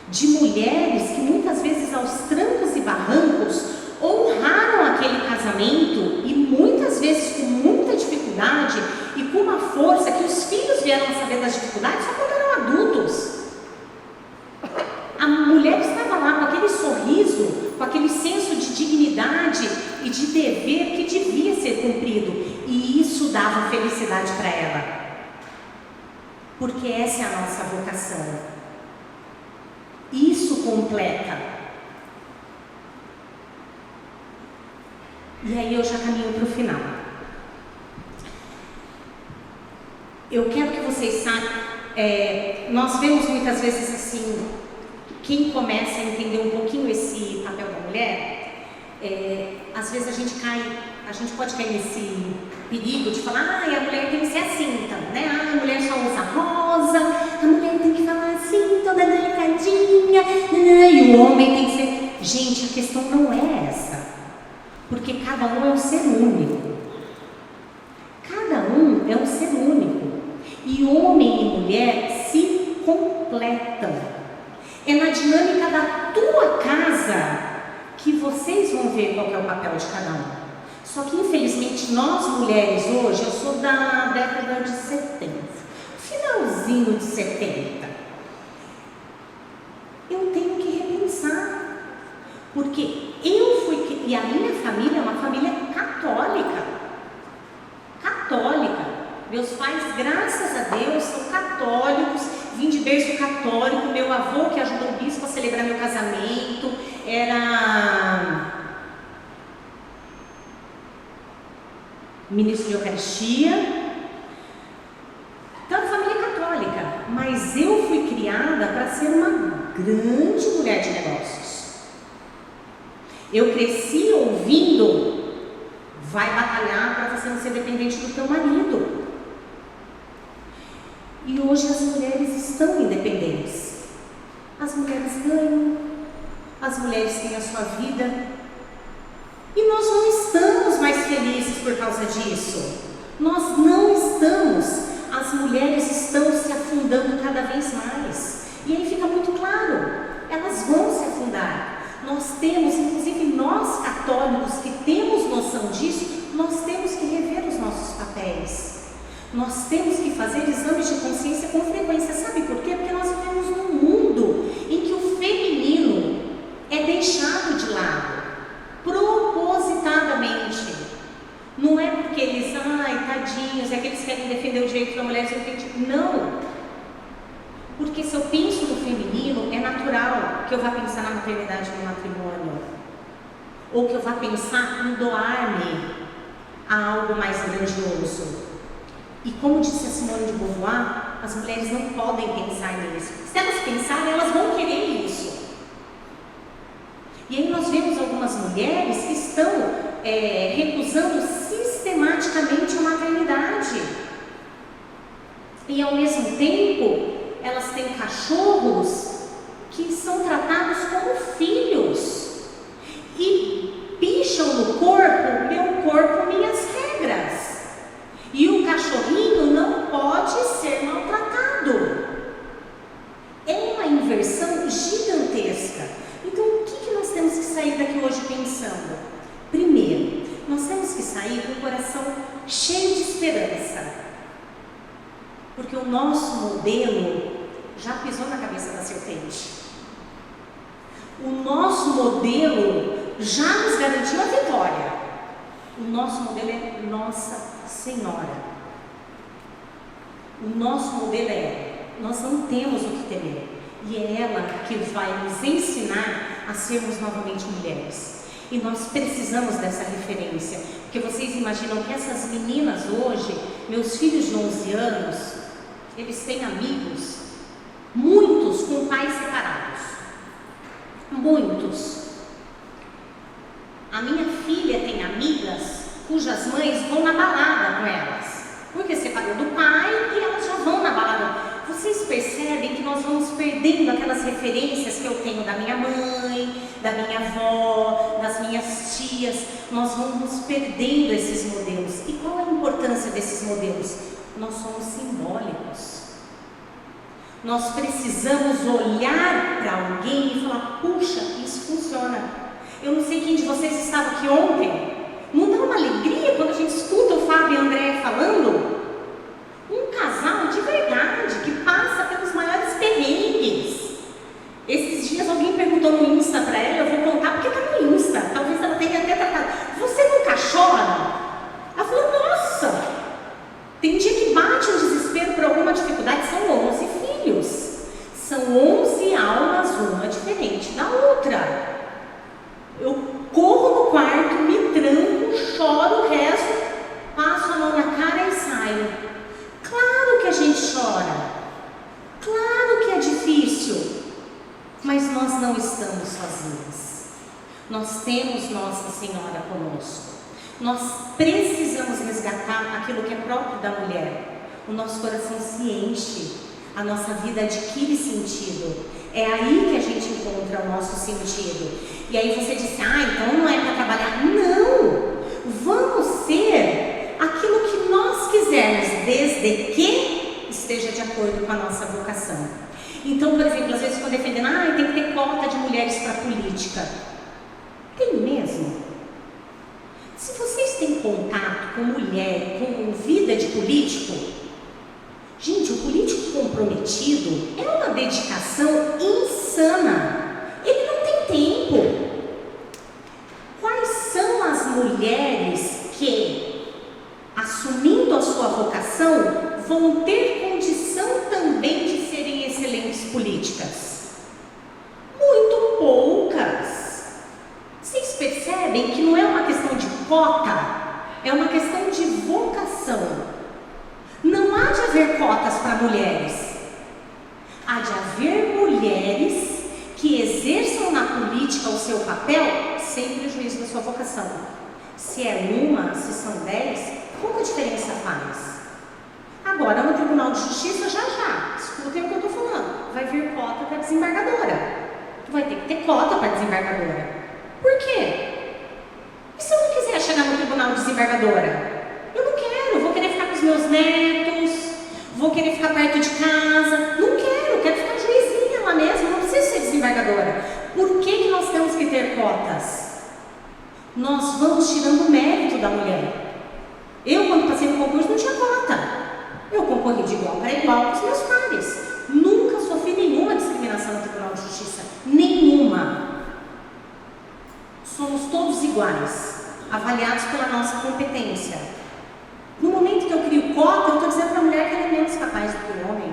de mulheres que muitas vezes aos trancos e barrancos honraram aquele casamento e muitas vezes com muita dificuldade e com uma força que os filhos vieram a saber das dificuldades só quando eram adultos. A mulher estava lá com aquele sorriso, com aquele senso de dignidade e de dever que devia ser cumprido, e isso dava felicidade para ela, porque essa é a nossa vocação. Isso completa. E aí eu já caminho para o final. Eu quero que vocês saibam, nós vemos muitas vezes assim, quem começa a entender um pouquinho esse papel da mulher, às vezes a gente pode cair nesse perigo de falar, a mulher tem que ser assim, então, né? A mulher só usa rosa, a mulher tem que falar assim, toda delicadinha, e o homem tem que ser... Gente, a questão não é essa, porque cada um é um ser único. Cada um é um ser único. E homem e mulher se completam. É na dinâmica da tua casa que vocês vão ver qual que é o papel de cada um. Só que infelizmente nós mulheres hoje, eu sou da década de 70, finalzinho de 70, eu tenho que repensar, porque e a minha família é uma família católica. Meus pais, graças a Deus, são católicos, vim de berço católico. Meu avô, que ajudou o bispo a celebrar meu casamento, era ministro de Eucaristia. Então, a família católica, mas eu fui criada para ser uma grande mulher de negócios. Eu cresci ouvindo, vai batalhar para você não ser dependente do teu marido. E hoje as mulheres estão independentes. As mulheres ganham, as mulheres têm a sua vida. E nós não estamos mais felizes por causa disso. Nós não estamos. As mulheres estão se afundando cada vez mais. E aí fica muito claro, elas vão se afundar. Nós temos, inclusive nós católicos que temos noção disso, nós temos que rever os nossos papéis. Nós temos que fazer exames de consciência com frequência. Sabe por quê? Porque nós vivemos num mundo em que o feminino é deixado de lado, propositadamente. Não é porque eles, tadinhos, é que eles querem defender o direito da mulher. Não. Porque se eu penso no feminino, é natural que eu vá pensar na maternidade e no matrimônio. Ou que eu vá pensar em doar-me a algo mais grandioso. E como disse a Simone de Beauvoir, as mulheres não podem pensar nisso. Se elas pensarem, elas vão querer isso. E aí nós vemos algumas mulheres que estão recusando sistematicamente a maternidade. E ao mesmo tempo, elas têm cachorros que são tratados como filhos. E picham no corpo, meu corpo, minhas regras. E o cachorrinho não pode ser maltratado. É uma inversão gigantesca. Então, o que nós temos que sair daqui hoje pensando? Primeiro, nós temos que sair com o coração cheio de esperança. Porque o nosso modelo já pisou na cabeça da serpente. O nosso modelo já nos garantiu a vitória. O nosso modelo é Nossa Senhora. O nosso modelo nós não temos o que temer. E é ela que vai nos ensinar a sermos novamente mulheres. E nós precisamos dessa referência. Porque vocês imaginam que essas meninas hoje, meus filhos de 11 anos, eles têm amigos, muitos com pais separados. Muitos. A minha filha tem amigas cujas mães vão na balada com elas, porque separou do pai e elas já vão na balada. vocês percebem que nós vamos perdendo aquelas referências que eu tenho da minha mãe, da minha avó, das minhas tias. Nós vamos perdendo esses modelos. E qual a importância desses modelos? Nós somos simbólicos. Nós precisamos olhar para alguém e falar: puxa, isso funciona. Eu não sei quem de vocês estava aqui ontem. Não dá uma alegria quando a gente escuta o Fábio e a Andréia falando? Um casal de verdade, que passa pelos maiores perrengues. Esses dias alguém perguntou no Insta para ela, eu vou contar porque está no Insta, talvez ela tenha até tratado: você nunca chora? Ela falou: nossa, tem dia que bate um desespero por alguma dificuldade. São 11 filhos, são 11 almas, uma diferente da outra. Eu corro no quarto, me tranco, choro, rezo, passo a mão na cara e saio. Claro que a gente chora, claro que é difícil, mas nós não estamos sozinhos. Nós temos Nossa Senhora conosco. Nós precisamos resgatar aquilo que é próprio da mulher. O nosso coração se enche, a nossa vida adquire sentido. É aí que a gente encontra o nosso sentido. E aí você disse: então não é para trabalhar. Não! Vamos ser aquilo que nós quisermos, desde que esteja de acordo com a nossa vocação. Então, por exemplo, às vezes ficam defendendo: tem que ter cota de mulheres para a política. Tem mesmo? Se vocês têm contato com mulher, com vida de político, gente, o político comprometido é uma dedicação insana. Ele não tem tempo. Quais são as mulheres que, assumindo a sua vocação, vão ter condição também de serem excelentes políticas? Muito poucas. Vocês percebem que não é uma questão de cota, é uma questão de vocação. Não há de haver cotas para mulheres. Há de haver mulheres que exerçam na política o seu papel sem prejuízo da sua vocação. Se é uma, se são 10, pouca diferença faz. Agora, no Tribunal de Justiça, já, escutem o que eu estou falando, vai vir cota para desembargadora. Tu vai ter que ter cota para desembargadora. Por quê? E se eu não quiser chegar no Tribunal de Desembargadora? Eu não quero, vou querer ficar com os meus netos, vou querer ficar perto de casa. Não quero ficar juizinha lá mesmo, não preciso ser desembargadora. Por que nós temos que ter cotas? Nós vamos tirando o mérito da mulher. Eu, quando passei no concurso, não tinha cota. Eu concorri de igual para igual com os meus pares. Nunca sofri nenhuma discriminação no Tribunal de Justiça. Nenhuma. Somos todos iguais, avaliados pela nossa competência. No momento que eu crio cota, eu estou dizendo para a mulher que ela é menos capaz do que o homem.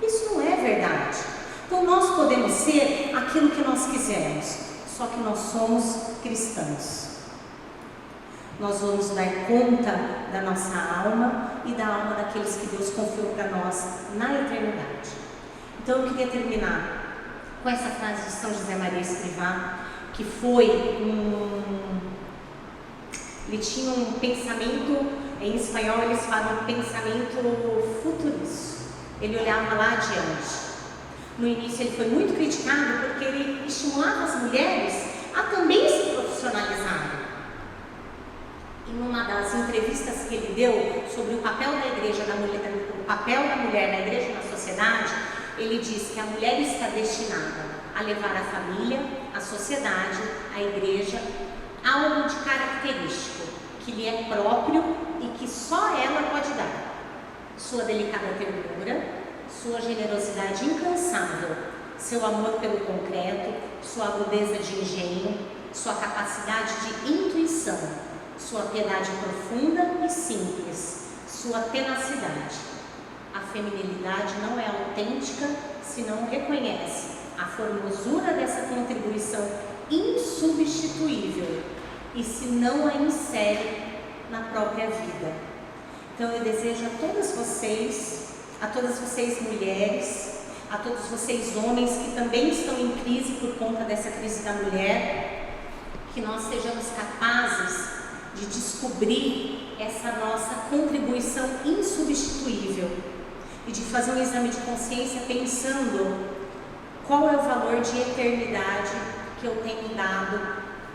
Isso não é verdade. Então nós podemos ser aquilo que nós quisermos, só que nós somos cristãos. Nós vamos dar conta da nossa alma e da alma daqueles que Deus confiou para nós na eternidade. Então eu queria terminar com essa frase de São José Maria Escrivá, que foi ele tinha um pensamento, em espanhol eles falam pensamento futurista. Ele olhava lá adiante. No início ele foi muito criticado porque ele estimulava as mulheres a também se profissionalizarem. Em uma das entrevistas que ele deu sobre o papel da igreja, o papel da mulher na igreja e na sociedade, ele diz que a mulher está destinada a levar a família, a sociedade, a igreja, algo de característico que lhe é próprio e que só ela pode dar. Sua delicada ternura, sua generosidade incansável, seu amor pelo concreto, sua agudeza de engenho, sua capacidade de intuição, sua piedade profunda e simples, sua tenacidade. A feminilidade não é autêntica se não reconhece a formosura dessa contribuição insubstituível e se não a insere na própria vida. Então eu desejo a todas vocês mulheres, a todos vocês homens que também estão em crise por conta dessa crise da mulher, que nós sejamos capazes de descobrir essa nossa contribuição insubstituível. e de fazer um exame de consciência pensando qual é o valor de eternidade que eu tenho dado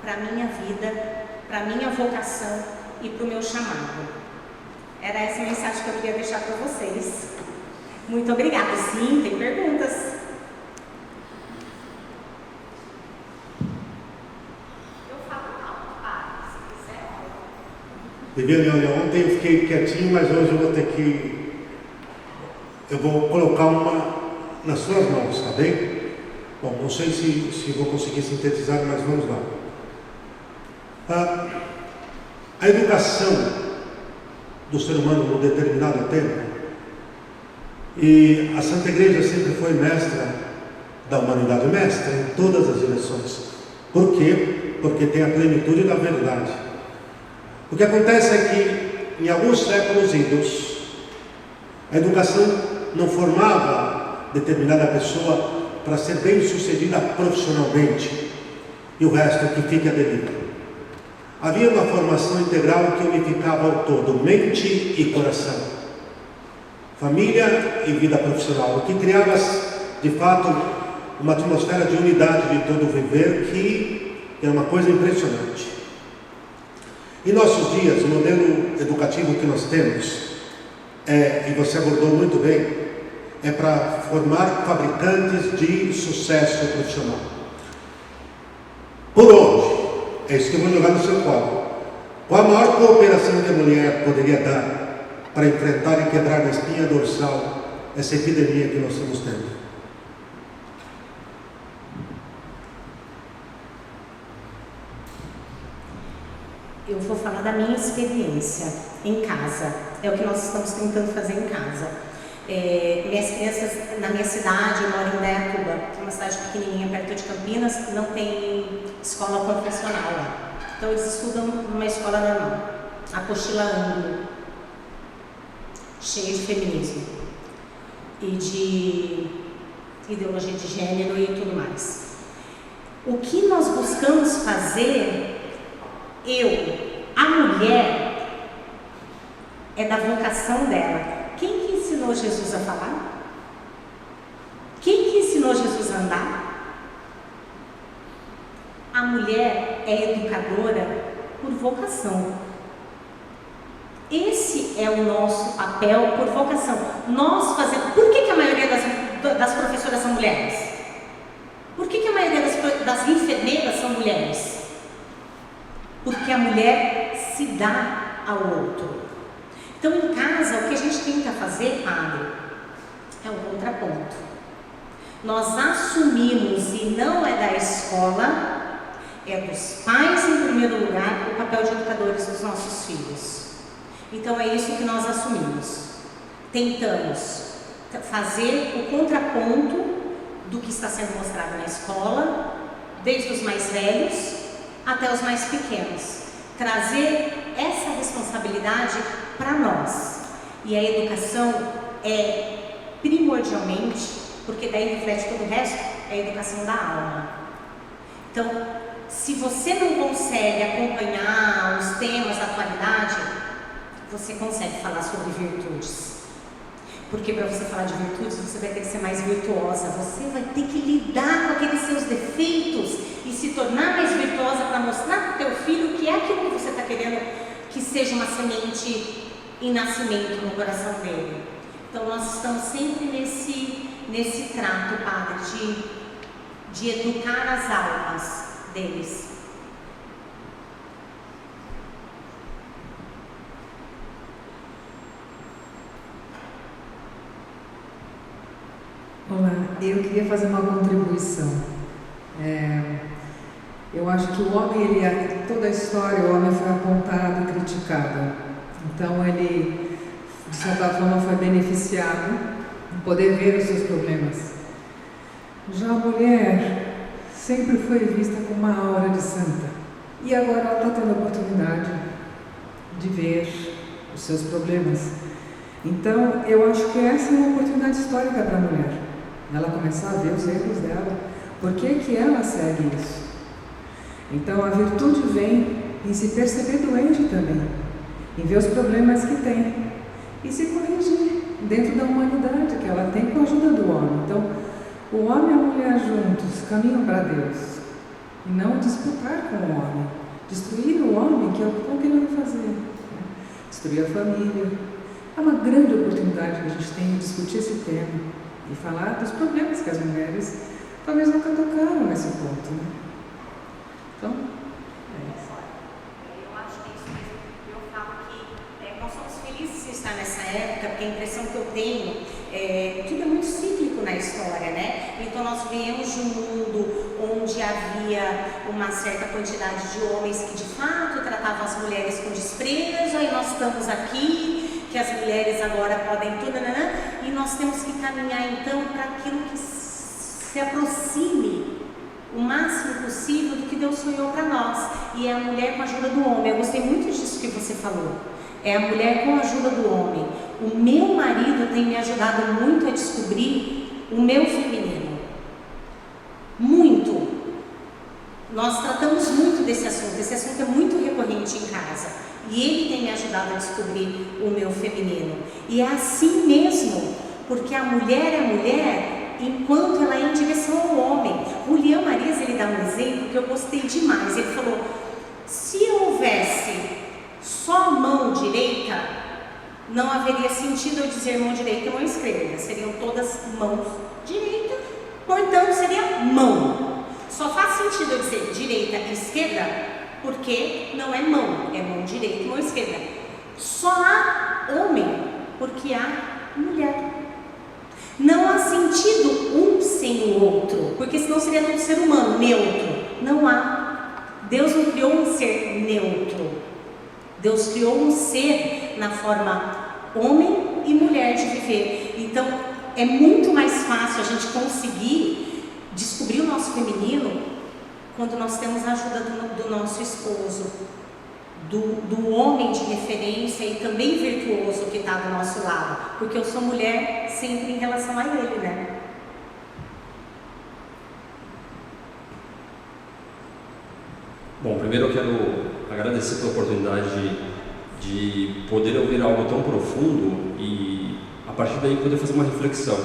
para a minha vida, para a minha vocação e para o meu chamado. Era essa a mensagem que eu queria deixar para vocês. Muito obrigada. Sim, tem perguntas? Eu falo alto, se quiser. Viviane, olha, ontem eu fiquei quietinho, mas hoje eu vou ter que... Eu vou colocar uma nas suas mãos, tá bem? Bom, não sei se vou conseguir sintetizar, mas vamos lá. A educação do ser humano num determinado tempo, e a Santa Igreja sempre foi mestra da humanidade, mestra em todas as direções. Por quê? Porque tem a plenitude da verdade. O que acontece é que, em alguns séculos idos, a educação não formava determinada pessoa para ser bem sucedida profissionalmente, e o resto que fica a deriva. Havia uma formação integral que unificava o todo, mente e coração, família e vida profissional, o que criava, de fato, uma atmosfera de unidade de todo o viver, que é uma coisa impressionante. Em nossos dias, o modelo educativo que nós temos, e você abordou muito bem, é para formar fabricantes de sucesso profissional. Por onde? É isso que eu vou jogar no seu colo. Qual a maior cooperação que a mulher poderia dar para enfrentar e quebrar na espinha dorsal essa epidemia que nós estamos tendo? Eu vou falar da minha experiência em casa. É o que nós estamos tentando fazer em casa. Minhas crianças, na minha cidade, eu moro em Indaiatuba, que é uma cidade pequenininha perto de Campinas, não tem escola confessional lá. Então eles estudam numa escola normal, apostila Anglo, cheia de feminismo e de ideologia de gênero e tudo mais. O que nós buscamos fazer, a mulher, é da vocação dela. Quem que ensinou Jesus a falar? Quem que ensinou Jesus a andar? A mulher é educadora por vocação. Esse é o nosso papel por vocação. Nós fazemos. Por que a maioria das professoras são mulheres? Por que a maioria das enfermeiras são mulheres? Porque a mulher se dá ao outro. Então, em casa, o que a gente tenta fazer, padre, é um contraponto. Nós assumimos, e não é da escola, é dos pais, em primeiro lugar, o papel de educadores dos nossos filhos. Então, é isso que nós assumimos. Tentamos fazer o contraponto do que está sendo mostrado na escola, desde os mais velhos até os mais pequenos. Trazer essa responsabilidade para nós. E a educação é primordialmente, porque daí reflete todo o resto, é a educação da alma. Então, se você não consegue acompanhar os temas da atualidade, você consegue falar sobre virtudes. Porque para você falar de virtudes, você vai ter que ser mais virtuosa. Você vai ter que lidar com aqueles seus defeitos e se tornar mais virtuosa para mostrar para o teu filho que é aquilo que você está querendo que seja uma semente em nascimento no coração dele. Então nós estamos sempre nesse trato, padre, de educar as almas deles. Olá, eu queria fazer uma contribuição. Eu acho que o homem, toda a história, o homem foi apontado e criticado. Então ele, de certa forma, foi beneficiado em poder ver os seus problemas. Já a mulher sempre foi vista com uma aura de santa. E agora ela está tendo a oportunidade de ver os seus problemas. Então, eu acho que essa é uma oportunidade histórica para a mulher. Ela começar a ver os erros dela. Por que ela segue isso? Então, a virtude vem em se perceber doente também, em ver os problemas que tem e se corrigir, dentro da humanidade que ela tem com a ajuda do homem. Então, o homem e a mulher juntos caminham para Deus e não disputar com o homem, destruir o homem, que é o que estão querendo fazer, né? Destruir a família. É uma grande oportunidade que a gente tem de discutir esse tema e falar dos problemas que as mulheres talvez nunca tocaram nesse ponto, né? Então, eu acho que é isso mesmo. Eu falo que nós somos felizes de estar nessa época, porque a impressão que eu tenho tudo é muito cíclico na história, né? Então nós viemos de um mundo onde havia uma certa quantidade de homens que de fato tratavam as mulheres com desprezo, aí nós estamos aqui, que as mulheres agora podem tudo, e nós temos que caminhar então para aquilo que se aproxime o máximo possível do que Deus sonhou para nós, e é a mulher com a ajuda do homem. Eu gostei muito disso que você falou, é a mulher com a ajuda do homem. O meu marido tem me ajudado muito a descobrir o meu feminino, muito. Nós tratamos muito desse assunto, esse assunto é muito recorrente em casa, e ele tem me ajudado a descobrir o meu feminino, e é assim mesmo, porque a mulher é mulher enquanto ela é em direção ao homem. O Leão Marias, ele dá um exemplo que eu gostei demais. Ele falou: se houvesse só mão direita, não haveria sentido eu dizer mão direita e mão esquerda, seriam todas mãos direita, portanto seria mão. Só faz sentido eu dizer direita e esquerda porque não é mão direita e mão esquerda. Só há homem porque há mulher. Não há sentido um sem o outro, porque senão seria todo ser humano neutro. Não há. Deus não criou um ser neutro. Deus criou um ser na forma homem e mulher de viver. Então é muito mais fácil a gente conseguir descobrir o nosso feminino quando nós temos a ajuda do nosso esposo, do homem de referência e também virtuoso que está do nosso lado, porque eu sou mulher sempre em relação a ele, né? Bom, primeiro eu quero agradecer pela oportunidade de poder ouvir algo tão profundo e a partir daí poder fazer uma reflexão,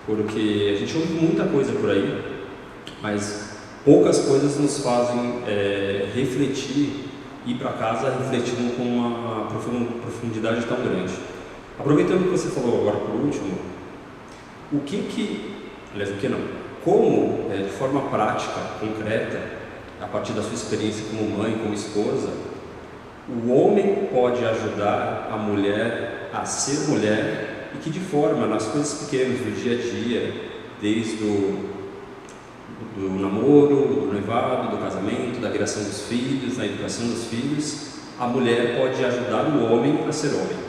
porque a gente ouve muita coisa por aí, mas poucas coisas nos fazem refletir, ir para casa refletindo com uma profundidade tão grande. Aproveitando o que você falou agora por último, como de forma prática, concreta, a partir da sua experiência como mãe, como esposa, o homem pode ajudar a mulher a ser mulher e que de forma, nas coisas pequenas do dia a dia, desde do namoro, do noivado, do casamento, da criação dos filhos, da educação dos filhos, a mulher pode ajudar o homem a ser homem.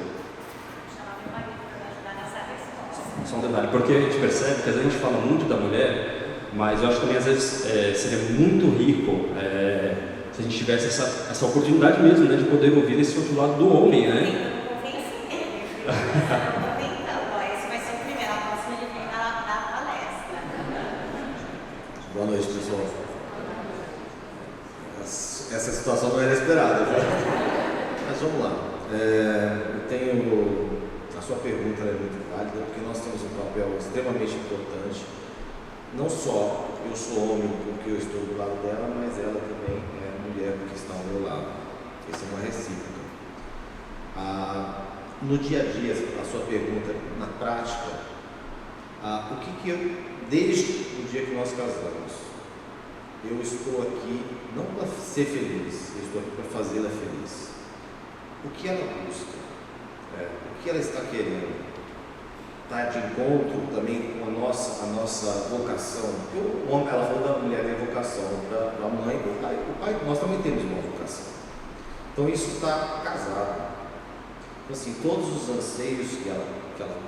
Só um detalhe, porque a gente percebe que às vezes a gente fala muito da mulher, mas eu acho que também às vezes seria muito rico se a gente tivesse essa oportunidade mesmo, né, de poder ouvir esse outro lado do homem, né? Boa noite, pessoal. Essa situação não era esperada, viu? Mas vamos lá. A sua pergunta é muito válida, porque nós temos um papel extremamente importante. Não só eu sou homem porque eu estou do lado dela, mas ela também é mulher porque está ao meu lado. Essa é uma recíproca. No dia a dia, a sua pergunta, na prática, o que eu, desde o dia que nós casamos, eu estou aqui não para ser feliz, eu estou aqui para fazê-la feliz. O que ela busca? O que ela está querendo? Está de encontro também com a nossa vocação. Porque ela falou da mulher tem vocação, da mãe, do pai. O pai, nós também temos uma vocação. Então isso está casado. Então, assim, todos os anseios que ela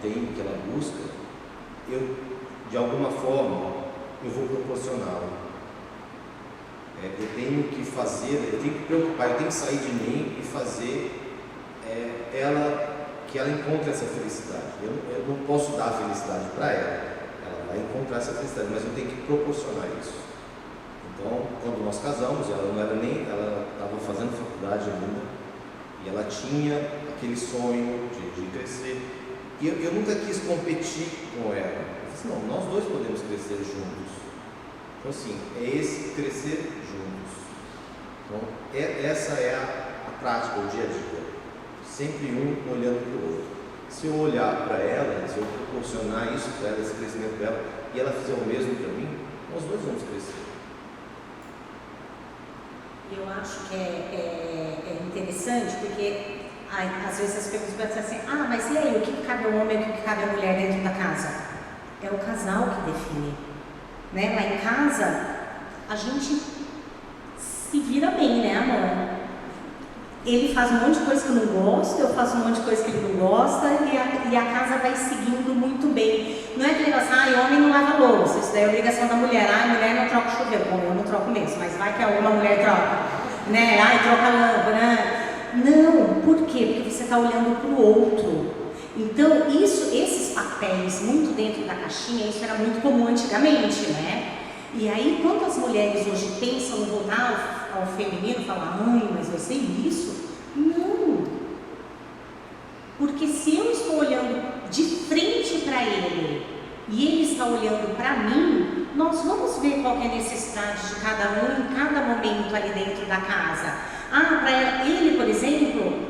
tem, que ela busca, eu, de alguma forma, eu vou proporcioná-lo. Eu tenho que fazer, eu tenho que preocupar, eu tenho que sair de mim e fazer que ela encontre essa felicidade. Eu não posso dar a felicidade para ela vai encontrar essa felicidade, mas eu tenho que proporcionar isso. Então, quando nós casamos, ela estava fazendo faculdade ainda, e ela tinha aquele sonho de crescer, E eu nunca quis competir com ela. Eu disse, não, nós dois podemos crescer juntos. Então assim, é esse crescer juntos. Então, essa é a prática, o dia a dia. Sempre um olhando para o outro. Se eu olhar para ela, se eu proporcionar isso para ela, esse crescimento dela, e ela fizer o mesmo para mim, nós dois vamos crescer. Eu acho que é interessante, porque às vezes as pessoas pensam assim, mas e aí, o que cabe ao homem e o que cabe à mulher dentro da casa? É o casal que define. Né? Lá em casa, a gente se vira bem, né, amor? Ele faz um monte de coisa que eu não gosto, eu faço um monte de coisa que ele não gosta, e a casa vai seguindo muito bem. Não é aquele negócio, homem não lava louça, isso daí é obrigação da mulher. Mulher não troca o chuveiro. Bom, eu não troco mesmo, mas vai que alguma mulher troca. Né? Troca a lâmpada. Não, por quê? Porque você está olhando para o outro. Então, esses papéis muito dentro da caixinha, isso era muito comum antigamente, né? E aí, quando as mulheres hoje pensam em voltar ao feminino, falar, mas vai ser isso? Não. Porque se eu estou olhando de frente para ele e ele está olhando para mim, nós vamos ver qual é a necessidade de cada um em cada momento ali dentro da casa. Para ele, por exemplo,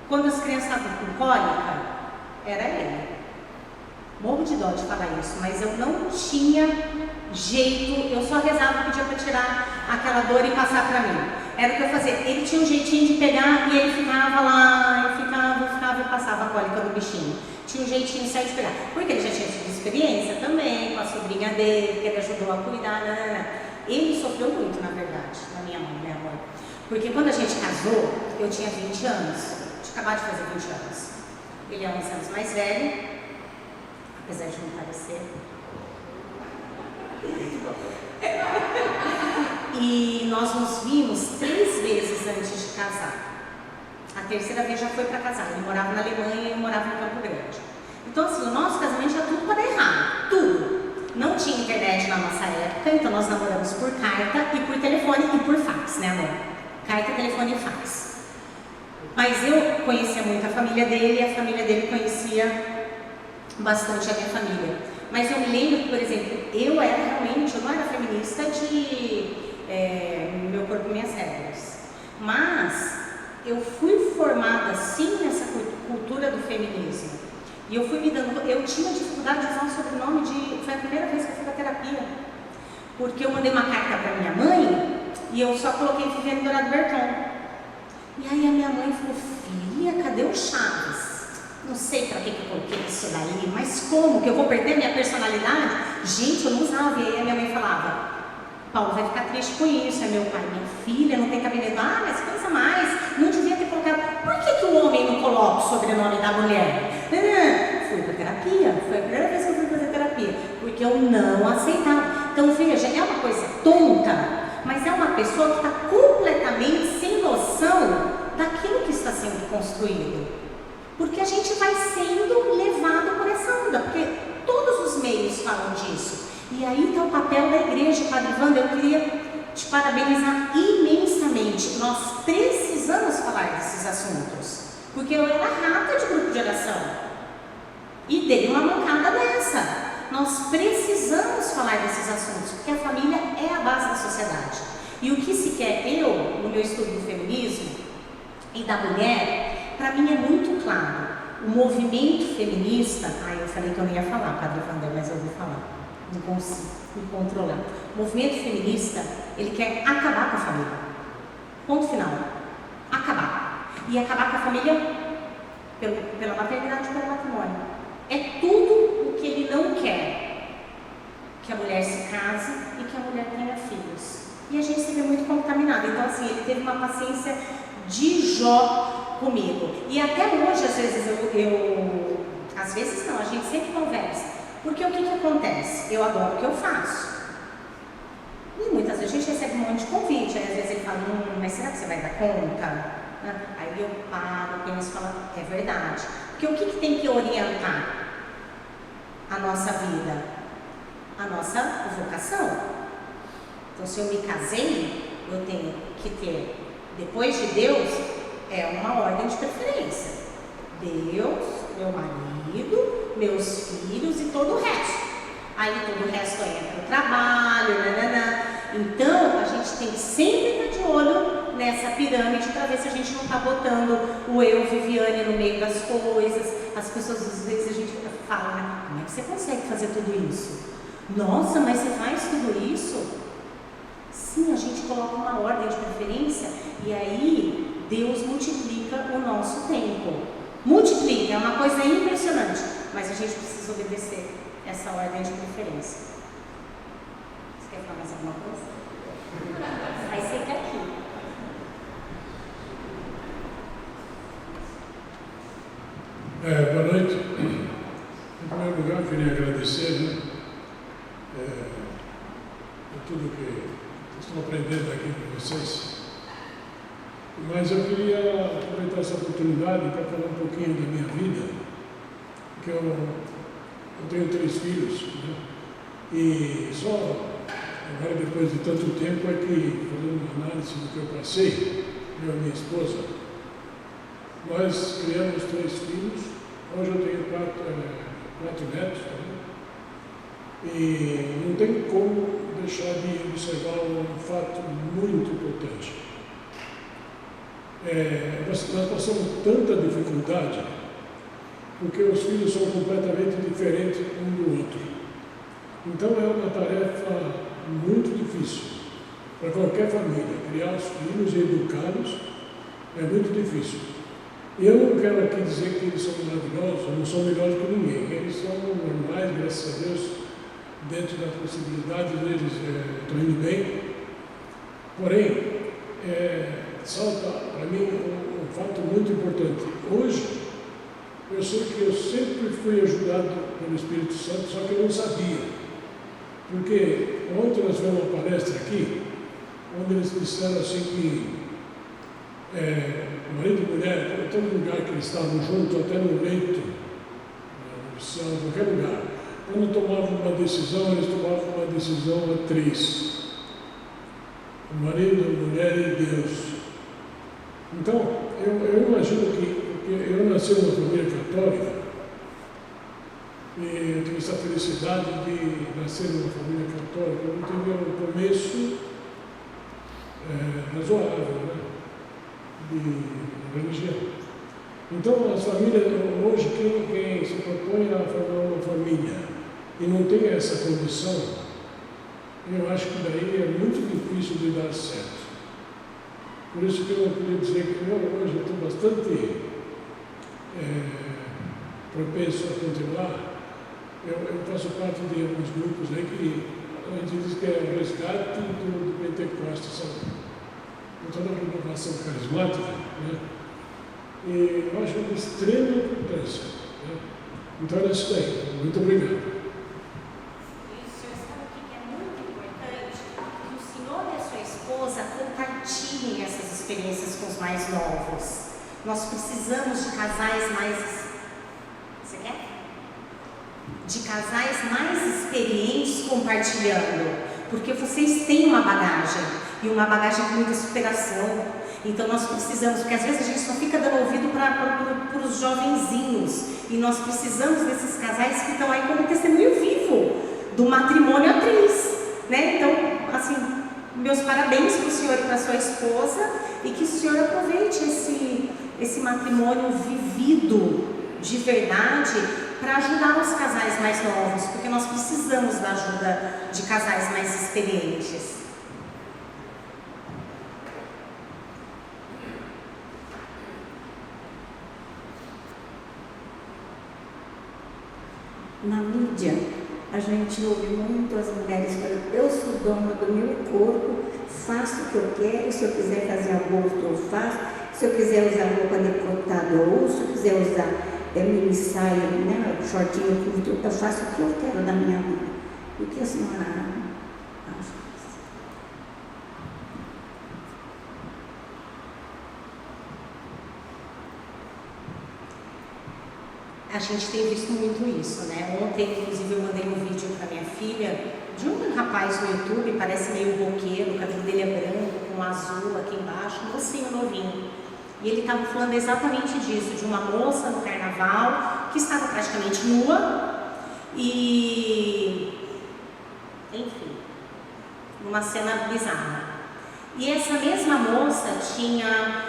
quando as crianças estavam com cólica, era ele. Morro de dó de falar isso, mas eu não tinha jeito, eu só rezava, pedia para tirar aquela dor e passar para mim. Era o que eu fazia. Ele tinha um jeitinho de pegar e ele ficava lá, ficava e passava a cólica no bichinho. Tinha um jeitinho de sair de pegar. Porque ele já tinha tido experiência também com a sobrinha dele, que ele ajudou a cuidar. Ele sofreu muito, na verdade, na minha mãe, né, amor? Porque quando a gente casou, eu tinha 20 anos. Tinha acabado de fazer 20 anos. Ele é 11 anos mais velho, apesar de não parecer. E nós nos vimos 3 vezes antes de casar. A terceira vez já foi para casar. Ele morava na Alemanha e eu morava em Campo Grande. Então, assim, o nosso casamento tinha tudo para dar errado. Tudo. Não tinha internet na nossa época, então nós namoramos por carta e por telefone e por fax, né, amor? Carta, telefone e fax. Mas eu conhecia muito a família dele e a família dele conhecia bastante a minha família. Mas eu me lembro que, por exemplo, eu não era feminista de meu corpo, minhas regras. Mas eu fui formada, sim, nessa cultura do feminismo. E eu tinha dificuldade de usar o sobrenome foi a primeira vez que eu fui para terapia. Porque eu mandei uma carta para minha mãe e eu só coloquei Viviane Dourado Berton. E aí a minha mãe falou, filha, cadê o Chaves? Não sei para que eu coloquei isso daí, mas como? Que eu vou perder minha personalidade? Gente, eu não usava. E aí a minha mãe falava, Paulo vai ficar triste com isso. É meu pai, minha filha, não tem cabimento. Mas pensa mais, não devia ter colocado. Por que o homem não coloca o sobrenome da mulher? Fui para terapia, foi a primeira vez que eu fui fazer terapia, porque eu não aceitava. Então veja, é uma coisa tonta, mas é uma pessoa que está completamente sem noção daquilo que está sendo construído. Porque a gente vai sendo levado por essa onda, porque todos os meios falam disso. E aí está o papel da igreja, Padre Wanda, eu queria te parabenizar imensamente. Nós precisamos falar desses assuntos, porque eu era rata de grupo de oração e dei uma mancada dessa. Nós precisamos falar desses assuntos, porque a família é a base da sociedade. E o que se quer, no meu estudo do feminismo e da mulher, para mim é muito claro. O movimento feminista, eu falei que eu não ia falar, Padre Wander, mas eu vou falar, não consigo me controlar. O movimento feminista, ele quer acabar com a família. Ponto final. Acabar. E acabar com a família pela maternidade e pelo matrimônio. É tudo o que ele não quer. Que a mulher se case e que a mulher tenha filhos. E a gente se vê muito contaminado. Então, assim, ele teve uma paciência de Jó comigo. E até hoje, às vezes, às vezes não, a gente sempre conversa. Porque o que acontece? Eu adoro o que eu faço. E muitas vezes a gente recebe um monte de convite. Aí às vezes ele fala, mas será que você vai dar conta? Aí eu paro, penso e falo, é verdade. Porque o que tem que orientar a nossa vida? A nossa vocação. Então, se eu me casei, eu tenho que ter, depois de Deus, é uma ordem de preferência. Deus, meu marido, meus filhos e todo o resto. Aí todo o resto entra o trabalho, nananã. Então, a gente tem que sempre estar de olho nessa pirâmide para ver se a gente não está botando o eu, Viviane, no meio das coisas. As pessoas, às vezes, a gente fala, né? Como é que você consegue fazer tudo isso? Nossa, mas você faz tudo isso? Sim, a gente coloca uma ordem de preferência e aí Deus multiplica o nosso tempo. Multiplica, é uma coisa impressionante, mas a gente precisa obedecer essa ordem de preferência. Você quer falar mais alguma coisa? Aí você quer aqui. Boa noite. Em primeiro lugar, eu queria agradecer, né, por tudo que estou aprendendo aqui com vocês. Mas eu queria aproveitar essa oportunidade para falar um pouquinho da minha vida, porque eu tenho 3 filhos, né, e só agora, depois de tanto tempo, é que, fazendo uma análise do que eu passei, eu e minha esposa, nós criamos 3 filhos, hoje eu tenho 4 netos, né? E não tem como deixar de observar um fato muito importante. Nós passamos tanta dificuldade porque os filhos são completamente diferentes um do outro. Então é uma tarefa muito difícil para qualquer família. Criar os filhos e educá-los é muito difícil. E eu não quero aqui dizer que eles são maravilhosos, não são melhores que ninguém. Eles são normais, graças a Deus, dentro das possibilidades deles, estão indo bem. Porém, salta para mim um fato muito importante. Hoje, eu sei que eu sempre fui ajudado pelo Espírito Santo, só que eu não sabia. Porque ontem nós tivemos uma palestra aqui, onde eles disseram assim que marido e mulher, em todo lugar que eles estavam juntos, até no leito, em qualquer lugar, quando tomavam uma decisão, eles tomavam uma decisão a 3. O marido, a mulher e Deus. Então, eu imagino que, porque eu nasci numa família católica, e eu tive essa felicidade de nascer numa família católica, eu tive um começo razoável, né, de religião. Então, as famílias, hoje, quem se propõe a formar uma família e não tem essa condição, eu acho que daí é muito difícil de dar certo. Por isso que eu queria dizer que eu hoje estou bastante propenso a continuar. Eu faço parte de alguns grupos aí que a gente diz que é o resgate do Pentecostes, sabe? Toda a renovação carismática, né? E eu acho de extrema importância, né? Então é isso daí. Muito obrigado. E o senhor sabe o que é muito importante? Que o senhor e a sua esposa compartilhem essas experiências com os mais novos. Nós precisamos de casais mais... Você quer? De casais mais experientes compartilhando. Porque vocês têm uma bagagem. E uma bagagem com muita superação. Então nós precisamos, porque às vezes a gente só fica dando ouvido para os jovenzinhos. E nós precisamos desses casais que estão aí como testemunho vivo do matrimônio atriz, né? Então, assim, meus parabéns para o senhor e para a sua esposa, e que o senhor aproveite esse matrimônio vivido de verdade para ajudar os casais mais novos, porque nós precisamos da ajuda de casais mais experientes. Na mídia, a gente ouve muito as mulheres falando: eu sou dona do meu corpo, faço o que eu quero, se eu quiser fazer aborto eu faço, se eu quiser usar roupa decotada eu uso, se eu quiser usar mini saia, né, shortinho curto, eu faço o que eu quero da minha vida. O que a senhora acha? A gente tem visto muito isso, né? Ontem, inclusive, eu mandei um vídeo para minha filha de um rapaz no YouTube, parece meio roqueiro, o cabelo dele é branco, com azul aqui embaixo, um mocinho novinho. E ele estava falando exatamente disso, de uma moça no carnaval que estava praticamente nua e, enfim, numa cena bizarra. E essa mesma moça tinha,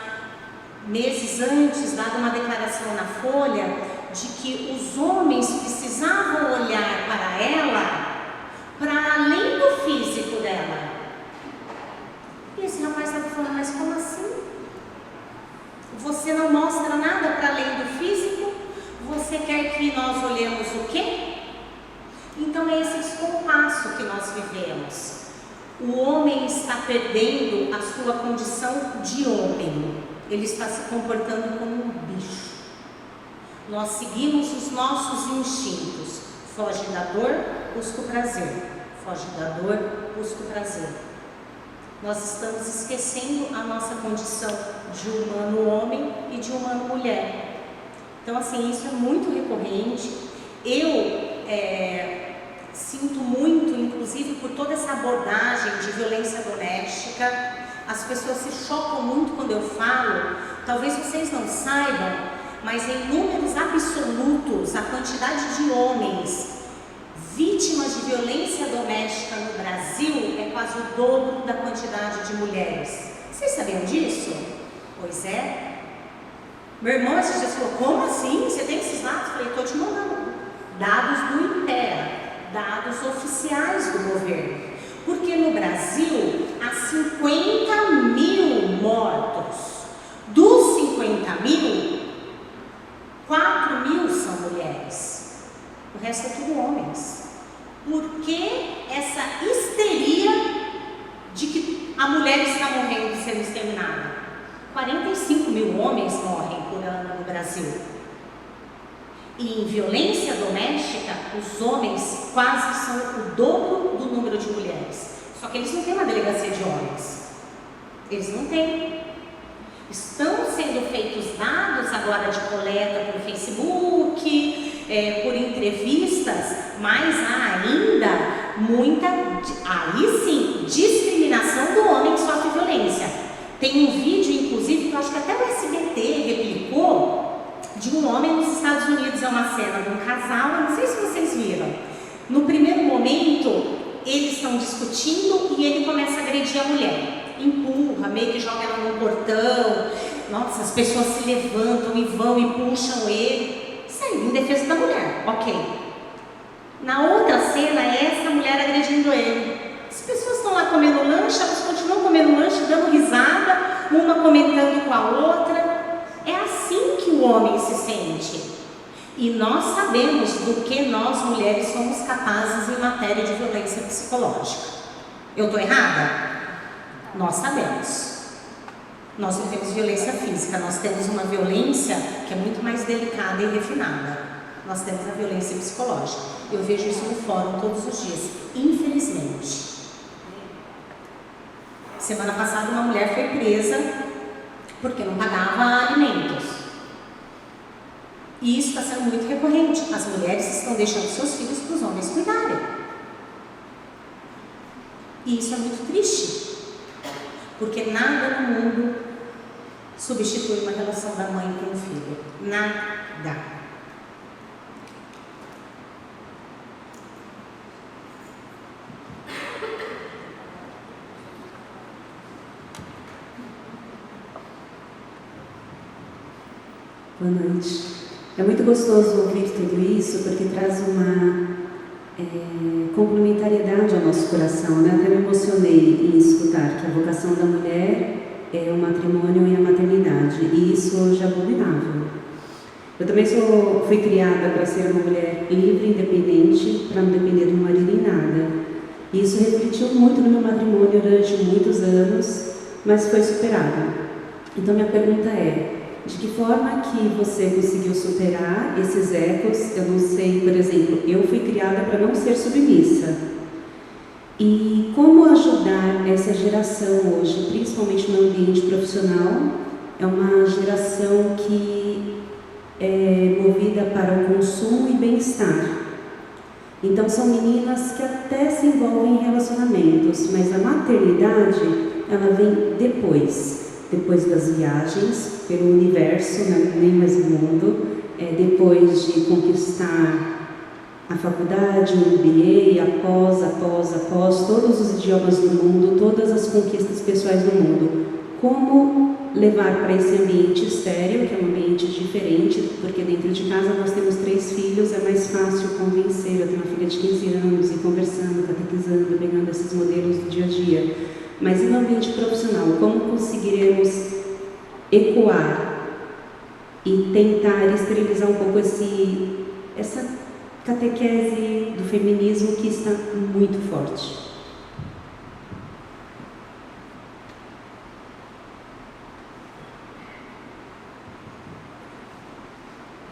meses antes, dado uma declaração na Folha de que os homens precisavam olhar para ela para além do físico dela. E esse rapaz estava falando, mas como assim? Você não mostra nada para além do físico? Você quer que nós olhemos o quê? Então é esse descompasso que nós vivemos. O homem está perdendo a sua condição de homem. Ele está se comportando como um bicho. Nós seguimos os nossos instintos. Foge da dor, busca o prazer. Foge da dor, busca o prazer. Nós estamos esquecendo a nossa condição de humano homem e de humano mulher. Então, assim, isso é muito recorrente. Eu sinto muito, inclusive, por toda essa abordagem de violência doméstica. As pessoas se chocam muito quando eu falo. Talvez vocês não saibam, mas em números absolutos, a quantidade de homens vítimas de violência doméstica no Brasil é quase o dobro da quantidade de mulheres. Vocês sabiam disso? Pois é. Meu irmão esses dias falou, como assim? Você tem esses dados? Eu falei, estou te mandando. Dados do INPEA, dados oficiais do governo. Porque no Brasil há 50 mil mortos. Dos 50 mil, 4 mil são mulheres. O resto é tudo homens. Por que essa histeria de que a mulher está morrendo e sendo exterminada? 45 mil homens morrem por ano no Brasil. E em violência doméstica, os homens quase são o dobro do número de mulheres. Só que eles não têm uma delegacia de homens. Eles não têm. Estão sendo feitos dados agora de coleta por Facebook, por entrevistas, mas há ainda muita, aí sim, discriminação do homem que sofre violência. Tem um vídeo, inclusive, que eu acho que até o SBT replicou, de um homem nos Estados Unidos. É uma cena de um casal, eu não sei se vocês viram. No primeiro momento, eles estão discutindo e ele começa a agredir a mulher. Empurra, meio que joga ela no portão. Nossa, as pessoas se levantam e vão e puxam ele. Isso aí, em defesa da mulher, ok. Na outra cena, é essa mulher agredindo ele. As pessoas estão lá comendo lanche, elas continuam comendo lanche, dando risada, uma comentando com a outra. É assim que o homem se sente. E nós sabemos do que nós mulheres somos capazes em matéria de violência psicológica. Eu estou errada? Nós sabemos. Nós não temos violência física, nós temos uma violência que é muito mais delicada e refinada. Nós temos a violência psicológica. Eu vejo isso no fórum todos os dias, infelizmente. Semana passada uma mulher foi presa porque não pagava alimentos. E isso está sendo muito recorrente. As mulheres estão deixando seus filhos para os homens cuidarem. E isso é muito triste. Porque nada no mundo substitui uma relação da mãe com o filho. Nada. Boa noite. É muito gostoso ouvir tudo isso, porque traz uma complementariedade ao nosso coração, né? Até me emocionei em escutar que a vocação da mulher é o matrimônio e a maternidade, e isso hoje é abominável. Eu também fui criada para ser uma mulher livre, independente, para não depender do marido em nada. E isso refletiu muito no meu matrimônio durante muitos anos, mas foi superado. Então minha pergunta é, de que forma que você conseguiu superar esses ecos? Eu não sei, por exemplo, eu fui criada para não ser submissa. E como ajudar essa geração hoje, principalmente no ambiente profissional? É uma geração que é movida para o consumo e bem-estar. Então são meninas que até se envolvem em relacionamentos, mas a maternidade, ela vem depois das viagens pelo universo, né? Nem mais o mundo, depois de conquistar a faculdade, o MBA, após todos os idiomas do mundo, todas as conquistas pessoais do mundo. Como levar para esse ambiente estéril, que é um ambiente diferente, porque dentro de casa nós temos 3 filhos, é mais fácil convencer. Eu tenho uma filha de 15 anos e conversando, catequizando, pegando esses modelos do dia a dia. Mas no ambiente profissional, como conseguiremos ecoar e tentar esterilizar um pouco essa catequese do feminismo que está muito forte?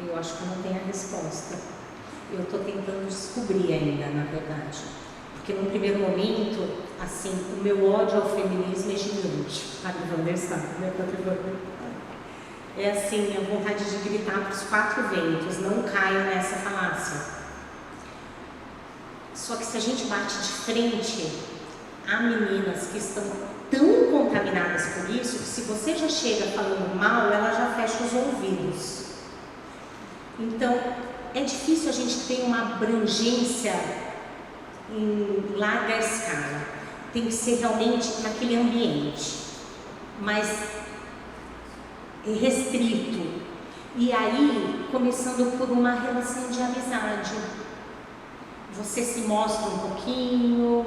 Eu acho que eu não tenho a resposta. Eu estou tentando descobrir ainda, na verdade. Porque num primeiro momento, assim, o meu ódio ao feminismo é gigante. A Vander sabe, né? É assim, a vontade de gritar para os 4 ventos, não caiam nessa falácia. Só que se a gente bate de frente, há meninas que estão tão contaminadas por isso, que se você já chega falando mal, ela já fecha os ouvidos. Então, é difícil a gente ter uma abrangência em larga escala. Tem que ser realmente naquele ambiente, mas restrito. E aí, começando por uma relação de amizade. Você se mostra um pouquinho,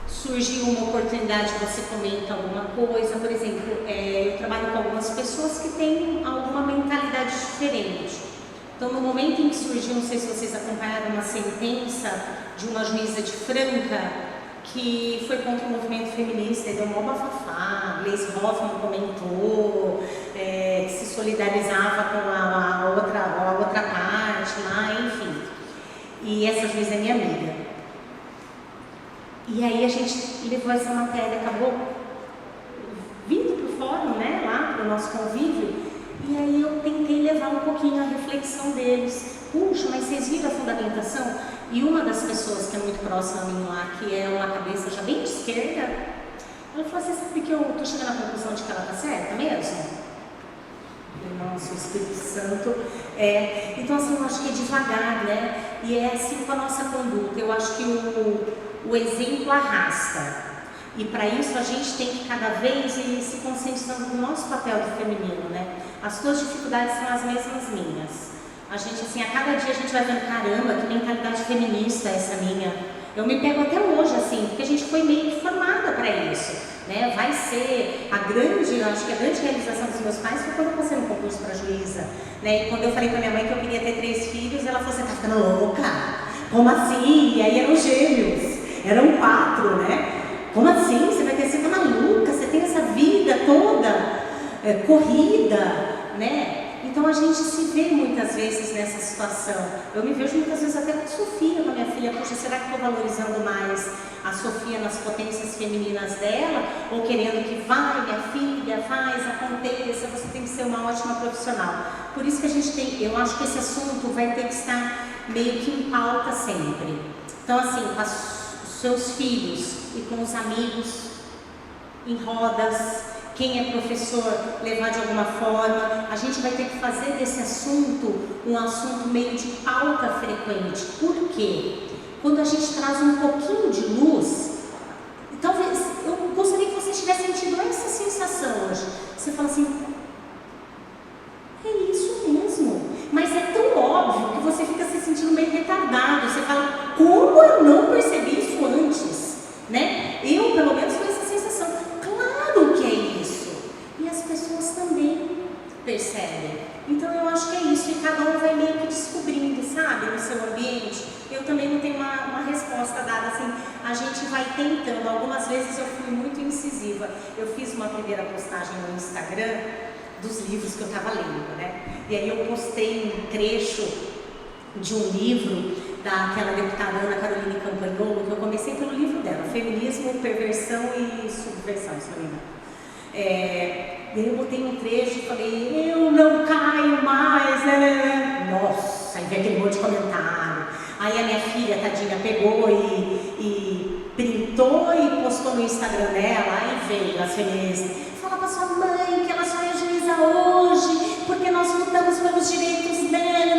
surgiu uma oportunidade, você comenta alguma coisa. Por exemplo, eu trabalho com algumas pessoas que têm alguma mentalidade diferente. Então, no momento em que surgiu, não sei se vocês acompanharam, uma sentença de uma juíza de Franca que foi contra o movimento feminista, e deu um bafafá. Gleisi Hoffmann comentou, que se solidarizava com a outra parte lá, enfim. E essa juíza é minha amiga. E aí a gente levou essa matéria, acabou vindo para o fórum, né, lá para o nosso convívio. E aí eu tentei levar um pouquinho a reflexão deles. Puxa, mas vocês viram a fundamentação? E uma das pessoas que é muito próxima a mim lá, que é uma cabeça já bem de esquerda, ela falou: você sabe que eu estou chegando à conclusão de que ela está certa mesmo? Nossa, o Espírito Santo. Então, assim, eu acho que é devagar, né? E é assim com a nossa conduta. Eu acho que o exemplo arrasta. E para isso a gente tem que cada vez ir se conscientizando do nosso papel do feminino, né? As tuas dificuldades são as mesmas minhas. A gente, assim, a cada dia a gente vai vendo, caramba, que mentalidade feminista é essa minha. Eu me pego até hoje, assim, porque a gente foi meio que formada para isso, né? Vai ser acho que a grande realização dos meus pais foi quando eu passei no concurso para juíza, né? E quando eu falei para minha mãe que eu queria ter 3 filhos, ela falou: você tá ficando louca? Como assim? E aí eram gêmeos, eram 4, né? Como assim? Você vai ter, você tá maluca? Você tem essa vida toda corrida, né? Então a gente se vê muitas vezes nessa situação. Eu me vejo muitas vezes até com a Sofia, com a minha filha. Poxa, será que estou valorizando mais a Sofia nas potências femininas dela? Ou querendo que vai, minha filha, faz, aconteça, você tem que ser uma ótima profissional. Por isso que a gente tem, eu acho que esse assunto vai ter que estar meio que em pauta sempre. Então, assim, com os seus filhos e com os amigos, em rodas, quem é professor, levar de alguma forma. A gente vai ter que fazer desse assunto um assunto meio de pauta frequente. Por quê? Quando a gente traz um pouquinho de luz, talvez, eu gostaria que você tivesse sentido essa sensação hoje. Você fala assim: é isso mesmo. Mas é tão óbvio que você fica se sentindo meio retardado. Você fala: como eu não percebi isso antes? Né? Eu, pelo menos, com essa sensação. Claro que é isso. E as pessoas também percebem. Então eu acho que é isso. E cada um vai meio que descobrindo, sabe, no seu ambiente. Eu também não tenho uma resposta dada assim. A gente vai tentando. Algumas vezes eu fui muito incisiva. Eu fiz uma primeira postagem no Instagram dos livros que eu estava lendo, né? E aí eu postei um trecho de um livro daquela deputada Ana Caroline Campagnolo, que eu comecei pelo livro dela, Feminismo, Perversão e Subversão, se não me engano. E aí eu botei um trecho e falei: eu não caio mais, né? Nossa, aí veio aquele monte de comentário. Aí a minha filha, tadinha, pegou e printou e postou no Instagram dela. Aí veio as feministas: fala pra sua mãe que ela só é juíza hoje porque nós lutamos pelos direitos dela.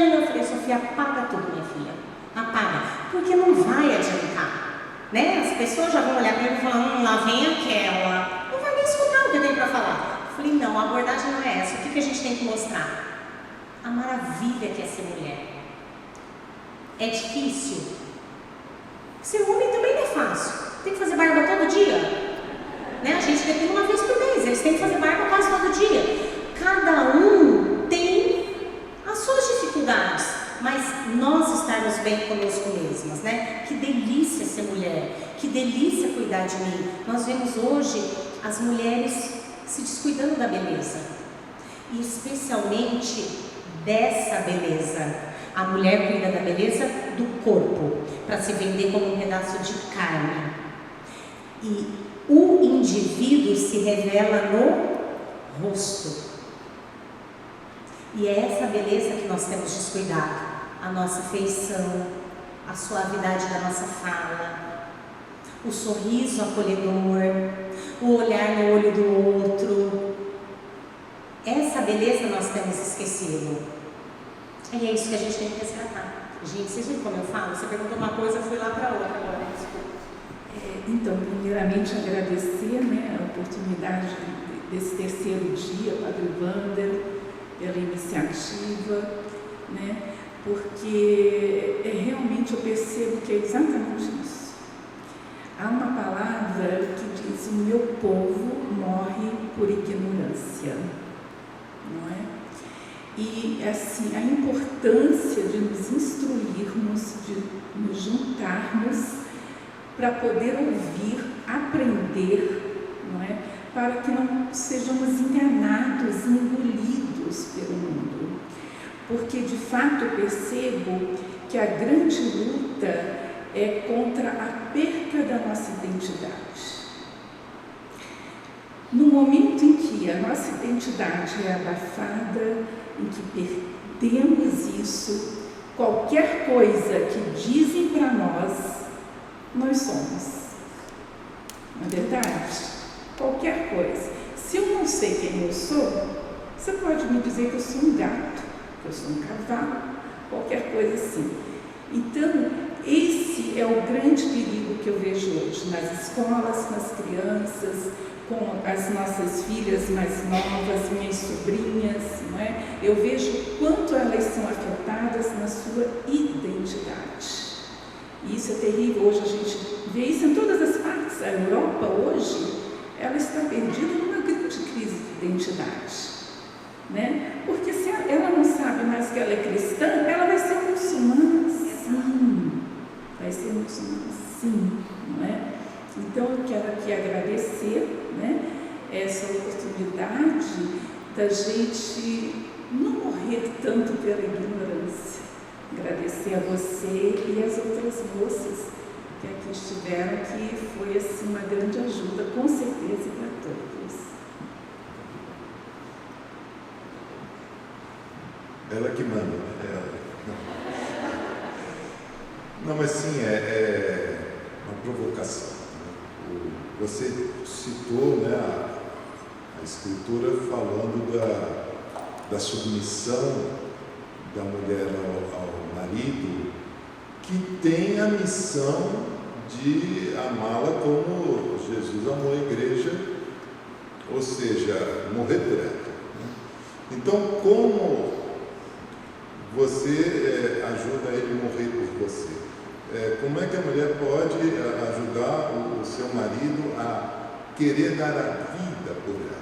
apaga tudo, minha filha. Apaga. Porque não vai adiantar. Né? As pessoas já vão olhar para mim e falar, lá vem aquela. Não vai nem escutar o que eu tenho para falar. Eu falei, não, a abordagem não é essa. O que a gente tem que mostrar? A maravilha que é ser mulher. É difícil. Ser homem também não é fácil. Tem que fazer barba todo dia. Né? A gente depende uma vez por mês. Eles têm que fazer barba quase todo dia. Cada um tem as suas dificuldades. Mas nós estarmos bem conosco mesmas, né? Que delícia ser mulher. Que delícia cuidar de mim. Nós vemos hoje as mulheres se descuidando da beleza. E especialmente dessa beleza. A mulher cuida da beleza do corpo, para se vender como um pedaço de carne. E o indivíduo se revela no rosto. E é essa beleza que nós temos descuidado. A nossa feição, a suavidade da nossa fala, o sorriso acolhedor, o olhar no olho do outro. Essa beleza nós temos esquecido. E é isso que a gente tem que resgatar. Gente, vocês viram como eu falo? Você perguntou uma coisa, eu fui lá para outra agora. Então, primeiramente agradecer, né, a oportunidade desse terceiro dia, Padre Wander, pela iniciativa, né, porque realmente eu percebo que é exatamente isso. Há uma palavra que diz: o meu povo morre por ignorância, não é? E assim, a importância de nos instruirmos, de nos juntarmos para poder ouvir, aprender, não é? Para que não sejamos enganados, engolidos pelo mundo. Porque de fato eu percebo que a grande luta é contra a perca da nossa identidade. No momento em que a nossa identidade é abafada, em que perdemos isso, qualquer coisa que dizem para nós somos. Não é verdade? Qualquer coisa. Se eu não sei quem eu sou, você pode me dizer que eu sou um gato, que eu sou um cavalo, qualquer coisa assim. Então, esse é o grande perigo que eu vejo hoje nas escolas, nas crianças, com as nossas filhas mais novas, minhas sobrinhas, não é? Eu vejo quanto elas são afetadas na sua identidade. E isso é terrível. Hoje a gente vê isso em todas as partes. A Europa hoje, ela está perdida numa grande crise de identidade, né? Porque se ela não sabe mais que ela é cristã, ela vai ser muçulmana, sim. Vai ser muçulmana, sim, não é? Então eu quero aqui agradecer, né, essa oportunidade da gente não morrer tanto pela ignorância. Agradecer a você e as outras moças que aqui estiveram, que foi assim uma grande ajuda, com certeza, para todos. Ela que manda, né? Não, mas sim, é uma provocação. Você citou, né, a Escritura falando da submissão da mulher ao marido, que tem a missão de amá-la como Jesus amou a igreja, ou seja, morrer por ela. Então, como você ajuda ele a morrer por você? Como é que a mulher pode ajudar o seu marido a querer dar a vida por ela?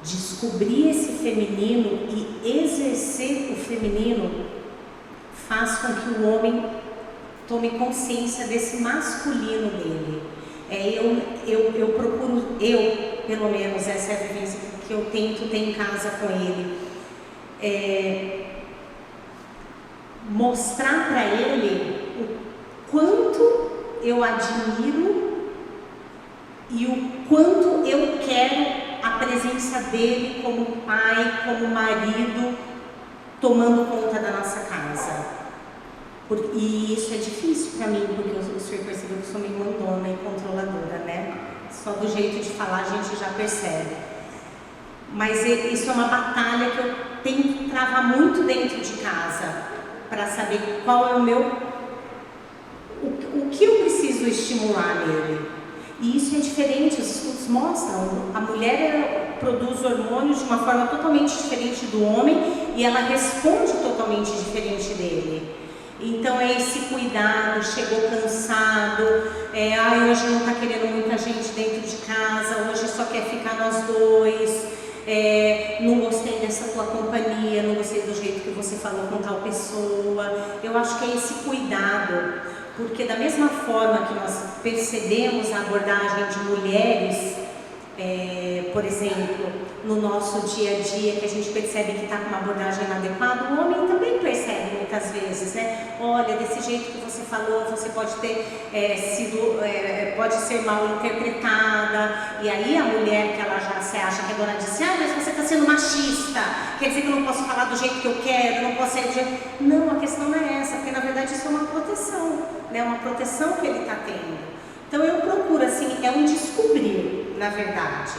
Descobrir esse feminino e exercer o feminino faz com que o homem tome consciência desse masculino dele. Eu procuro, pelo menos, essa é a vivência que eu tento ter em casa com ele, mostrar para ele o quanto eu admiro e o quanto eu quero a presença dele como pai, como marido, tomando conta da nossa casa. E isso é difícil para mim, porque o senhor percebeu que eu sou meio mandona e controladora, né? Só do jeito de falar a gente já percebe. Mas isso é uma batalha que eu tenho que travar muito dentro de casa, para saber qual é o que eu preciso estimular nele. E isso é diferente, os estudos mostram, a mulher produz hormônios de uma forma totalmente diferente do homem e ela responde totalmente diferente dele. Então é esse cuidado, chegou cansado, hoje não está querendo muita gente dentro de casa, hoje só quer ficar nós dois, não gostei dessa tua companhia, não gostei do jeito que você falou com tal pessoa. Eu acho que é esse cuidado, porque da mesma forma que nós percebemos a abordagem de mulheres, por exemplo, no nosso dia a dia, que a gente percebe que está com uma abordagem inadequada, o homem também percebe muitas vezes, né? Olha, desse jeito que você falou, você pode ter pode ser mal interpretada, e aí a mulher que ela já se acha que é dona de si, mas você está sendo machista, quer dizer que eu não posso falar do jeito que eu quero, não posso ser do jeito... Não, a questão não é essa, porque na verdade isso é uma proteção, né? Uma proteção que ele está tendo. Então eu procuro, assim, é um descobrir, na verdade,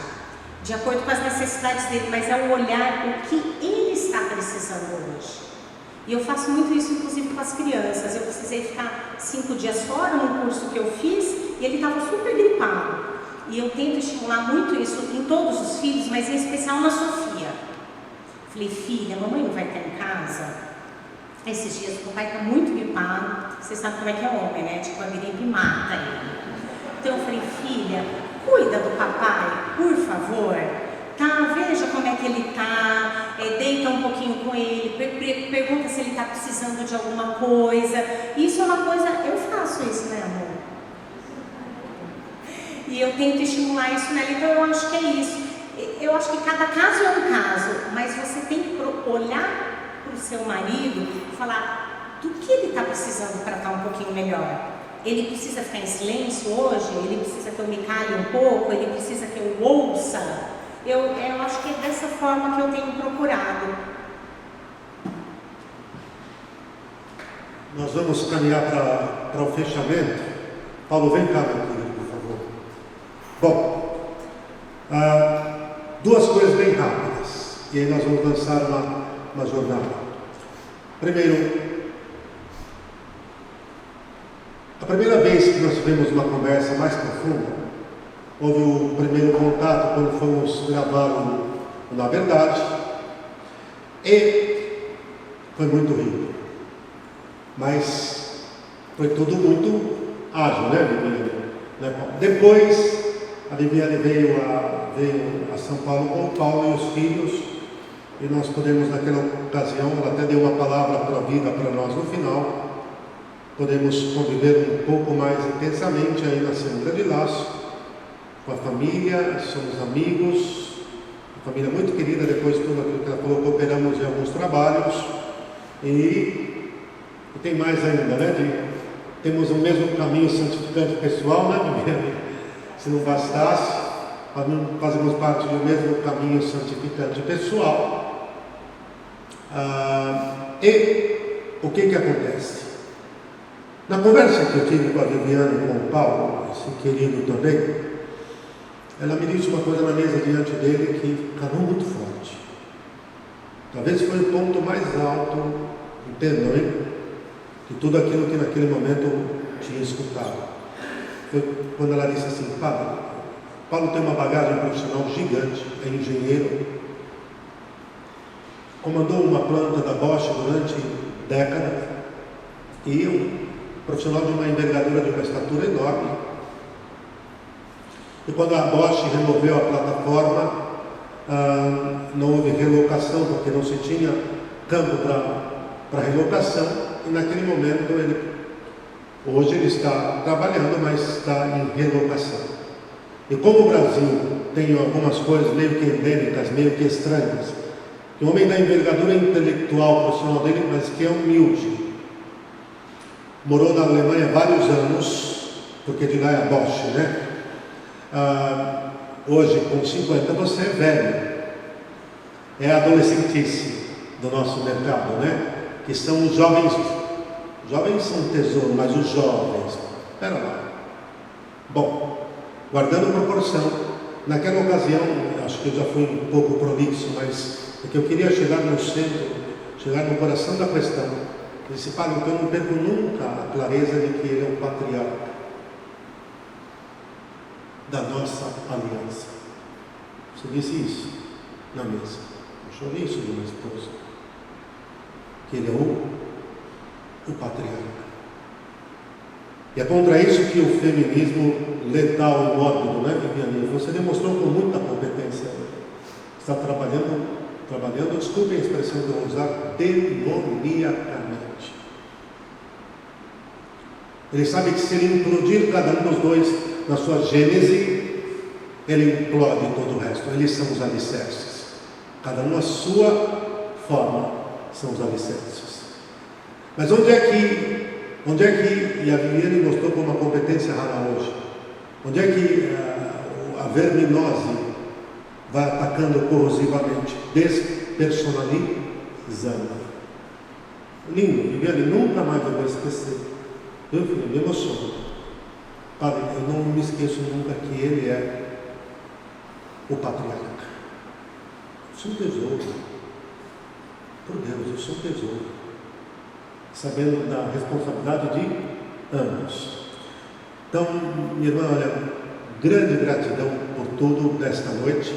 de acordo com as necessidades dele, mas é um olhar o que ele está precisando hoje. E eu faço muito isso, inclusive, com as crianças. Eu precisei ficar 5 dias fora num curso que eu fiz e ele estava super gripado. E eu tento estimular muito isso em todos os filhos, mas em especial na Sofia. Falei, filha, a mamãe não vai estar em casa? Esses dias o papai está muito gripado. Você sabe como é que é homem, né? Tipo, a gripe mata ele. Então eu falei, filha, cuida do papai, por favor, tá? Veja como é que ele tá, deita um pouquinho com ele, pergunta se ele tá precisando de alguma coisa. Isso é uma coisa, eu faço isso, né, amor? E eu tento estimular isso nela, então eu acho que é isso. Eu acho que cada caso é um caso, mas você tem que olhar para o seu marido e falar do que ele está precisando para estar um pouquinho melhor. Ele precisa ficar em silêncio hoje? Ele precisa que eu me cale um pouco? Ele precisa que eu ouça? Eu acho que é dessa forma que eu tenho procurado. Nós vamos caminhar para o fechamento. Paulo, vem cá, meu querido, por favor. Bom, 2 coisas bem rápidas, e aí nós vamos lançar uma jornada. Primeiro, a primeira vez que nós tivemos uma conversa mais profunda, houve o primeiro contato quando fomos gravar Na Verdade, e foi muito rico, mas foi tudo muito ágil, né, Viviane? Depois, a Viviane veio a São Paulo com o Paulo e os filhos, e nós podemos, naquela ocasião, ela até deu uma palavra para a vida para nós no final. Podemos conviver um pouco mais intensamente aí na Assembleia de Laço, com a família, somos amigos, uma família muito querida. Depois de tudo aquilo que ela falou, cooperamos em alguns trabalhos, e tem mais ainda, né? Temos o mesmo caminho santificante pessoal, né, Viviane? Se não bastasse, fazemos parte do mesmo caminho santificante pessoal. E o que acontece? Na conversa que eu tive com a Viviane e com o Paulo, esse querido também, ela me disse uma coisa na mesa diante dele que calou muito forte. Talvez foi o ponto mais alto, entendam, hein? De tudo aquilo que naquele momento eu tinha escutado. Foi quando ela disse assim, Paulo tem uma bagagem profissional gigante, é engenheiro, comandou uma planta da Bosch durante décadas, e profissional de uma envergadura, de uma estatura enorme. E quando a Bosch removeu a plataforma, não houve relocação, porque não se tinha campo para relocação, e naquele momento hoje ele está trabalhando, mas está em relocação. E como o Brasil tem algumas coisas meio que endêmicas, meio que estranhas, que o homem da envergadura intelectual profissional dele, mas que é humilde, morou na Alemanha vários anos, porque de lá é a Bosch, né? Hoje, com 50, você é velho, é adolescentice do nosso mercado, né? Que são os jovens. Jovens são tesouro, mas os jovens, espera lá. Bom, guardando proporção. Naquela ocasião, acho que eu já fui um pouco prolixo, mas é que eu queria chegar no centro, chegar no coração da questão. Ele disse, Padre, então eu não perco nunca a clareza de que ele é o patriarca da nossa aliança. Você disse isso na mesa. Eu chorei isso de minha esposa. Que ele é o patriarca. E é contra isso que o feminismo letal e mórbido, né, Viviane? Você demonstrou com muita competência. Está trabalhando, desculpem a expressão que eu vou usar, demoniacamente. Ele sabe que se ele implodir cada um dos dois na sua gênese, ele implode todo o resto. Eles são os alicerces. Cada um à sua forma são os alicerces. Mas onde é que, e a Viviane mostrou com uma competência rara hoje, onde é que a verminose vai atacando corrosivamente, despersonalizando? Lindo, Viviane, nunca mais eu vou esquecer. Meu filho, me emociona. Padre, eu não me esqueço nunca que ele é o patriarca. Eu sou um tesouro. Por Deus, eu sou um tesouro. Sabendo da responsabilidade de ambos. Então, minha irmã, olha, grande gratidão por tudo desta noite.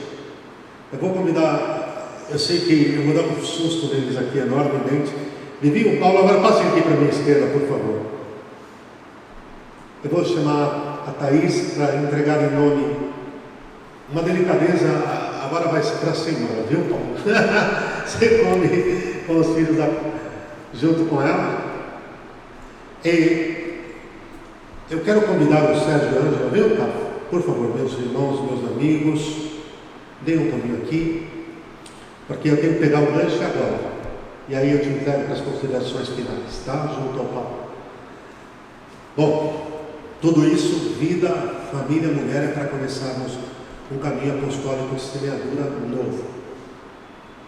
Eu vou convidar, eu sei que eu vou dar um susto neles aqui enormemente. Vivi, o Paulo, agora passe aqui para a minha esquerda, por favor. Eu vou chamar a Thaís para entregar em nome uma delicadeza, agora vai ser para a semana, viu, Paulo? Você come com os filhos junto com ela. E eu quero convidar o Sérgio e a Ângela, viu, Paulo? Por favor, meus irmãos, meus amigos, deem um caminho aqui, porque eu tenho que pegar o lanche agora. E aí eu te entrego para as considerações finais, tá? Junto ao Paulo. Bom, tudo isso, vida, família, mulher, é para começarmos um caminho apostólico de semeadura novo.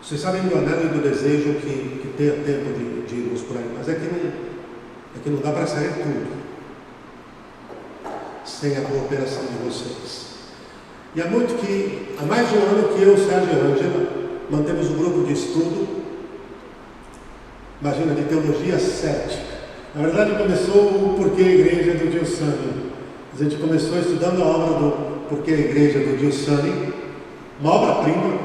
Vocês sabem do anelo e do desejo que tenha tempo de irmos por aí, mas é que não dá para sair tudo sem a cooperação de vocês. E há mais de um ano que eu, Sérgio e Ângela, mantemos um grupo de estudo, imagina, de teologia cética. Na verdade, começou o Porquê a Igreja do Giussani. A gente começou estudando a obra do Porquê a Igreja do Giussani, uma obra-prima.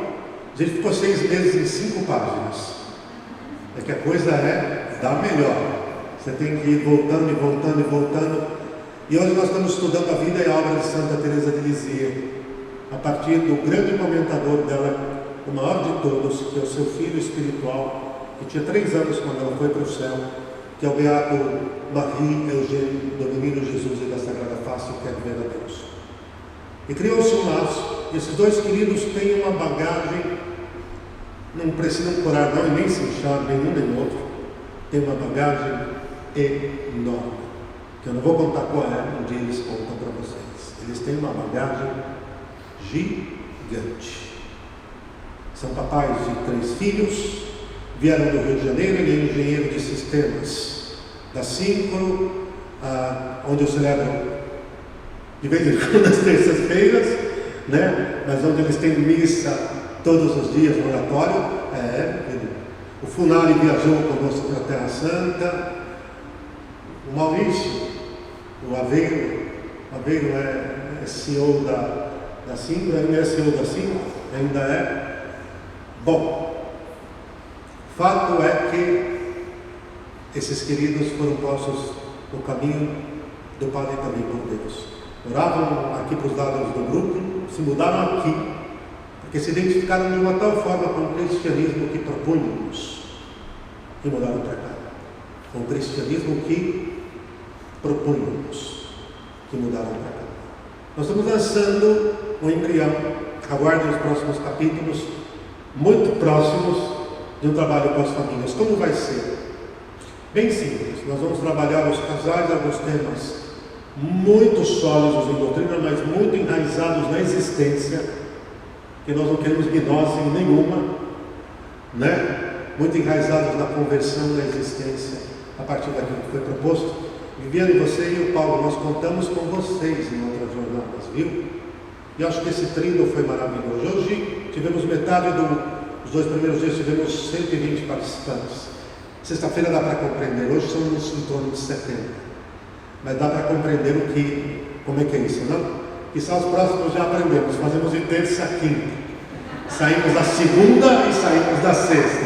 A gente ficou 6 meses em 5 páginas. É que a coisa é da melhor. Você tem que ir voltando e voltando e voltando. E hoje nós estamos estudando a vida e a obra de Santa Teresa de Lisieux, a partir do grande comentador dela, o maior de todos, que é o seu filho espiritual, que tinha 3 anos quando ela foi para o céu, que é o beato Marie Eugène do Menino Jesus e da Sagrada Face, que quer ver a Deus. E criou-se um laço. E esses dois queridos têm uma bagagem, não precisam curar não, e nem se inchar, nenhum nem outro. Tem uma bagagem enorme, que eu não vou contar qual é, um dia eles contam para vocês. Eles têm uma bagagem gigante. São papais de 3 filhos, vieram do Rio de Janeiro, ele é engenheiro de sistemas da Síncro, onde eu celebro de vez em quando as terças-feiras, né? Mas onde eles têm missa todos os dias no oratório. O Funari viajou conosco para a Terra Santa. O Maurício, o Aveiro é CEO da Síncro, ele é CEO da Síncro, ainda é. Bom, fato é que esses queridos foram postos no caminho do Padre também por Deus. Oravam aqui para os lados do grupo, se mudaram aqui, porque se identificaram de uma tal forma com o cristianismo que propunhamos, e mudaram para cá. Com o cristianismo que propunhamos, que mudaram para cá. Nós estamos lançando um embrião, aguardem os próximos capítulos, muito próximos de um trabalho com as famílias. Como vai ser? Bem simples, nós vamos trabalhar os casais, alguns temas muito sólidos em doutrina, mas muito enraizados na existência, que nós não queremos gnose nenhuma, né? Muito enraizados na conversão da existência, a partir daquilo que foi proposto. Viviane, você e o Paulo, nós contamos com vocês em outras jornadas. viu? E acho que esse tríduo foi maravilhoso. Hoje tivemos metade dos 2 primeiros dias, tivemos 120 participantes. Sexta-feira dá para compreender, hoje somos em torno de 70. Mas dá para compreender como é que é isso, não? Quizá os próximos já aprendemos, fazemos de terça a quinta. Saímos da segunda e saímos da sexta.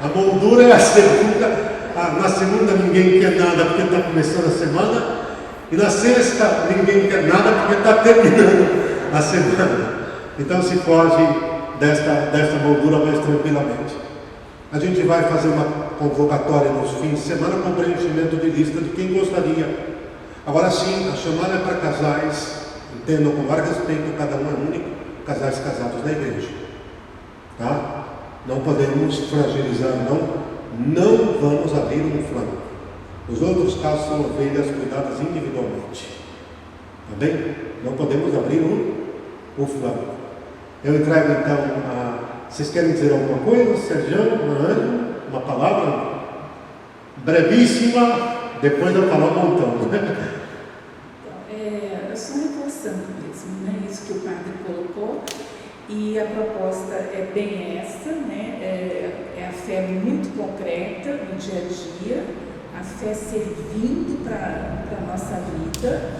A moldura é a segunda. Na segunda ninguém quer nada porque está começando a semana. E na sexta ninguém quer nada porque está terminando a semana. Então se foge desta moldura mais tranquilamente. A gente vai fazer uma convocatória nos fins de semana com preenchimento de lista de quem gostaria. Agora sim, a chamada é para casais. Entendam com maior respeito, cada um é único, casais casados na igreja. Tá? Não podemos fragilizar, não vamos abrir um flanco. Os outros casos são ovelhas cuidadas individualmente. Tá bem? Não podemos abrir um flanco. Eu entrego então vocês querem dizer alguma coisa? Sérgio, Ana, uma palavra brevíssima, depois eu falar um montão. Só reforçando mesmo, né? Isso que o padre colocou, e a proposta é bem essa, né? É a fé muito concreta no dia a dia, a fé servindo para a nossa vida,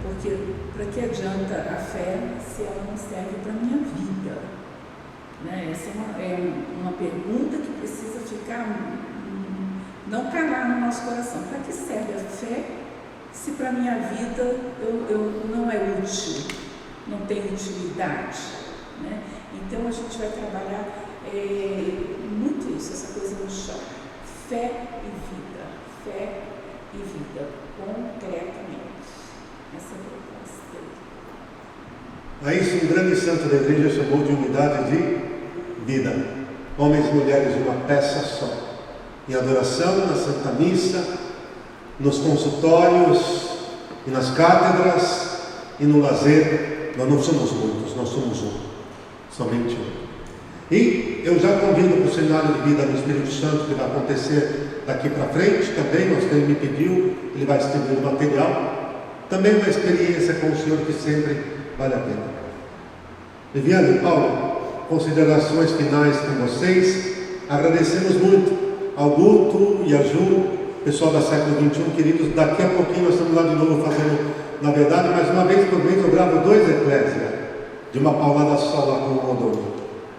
porque para que adianta a fé se ela não serve para a minha vida? Né? Essa é uma pergunta que precisa ficar, não calar no nosso coração. Para que serve a fé se para a minha vida eu não é útil, não tem utilidade? Né? Então a gente vai trabalhar muito isso, essa coisa no chão. Fé e vida, concretamente. Essa é a proposta. A isso um grande santo da igreja chamou de unidade de vida. Homens e mulheres de uma peça só. Em adoração, na Santa Missa, nos consultórios e nas cátedras e no lazer, nós não somos muitos, nós somos um, somente um. E eu já convido para o seminário de vida no Espírito Santo, que vai acontecer daqui para frente, também, nosso filho me pediu, ele vai distribuir o material, também uma experiência com o Senhor que sempre vale a pena. Viviane e Paulo, considerações finais com vocês, agradecemos muito ao Guto e a Ju, pessoal da século XXI, queridos, daqui a pouquinho nós estamos lá de novo fazendo, na verdade, mais uma vez por mês eu gravo 2 eclésias, de uma paulada só lá com o Rodolfo.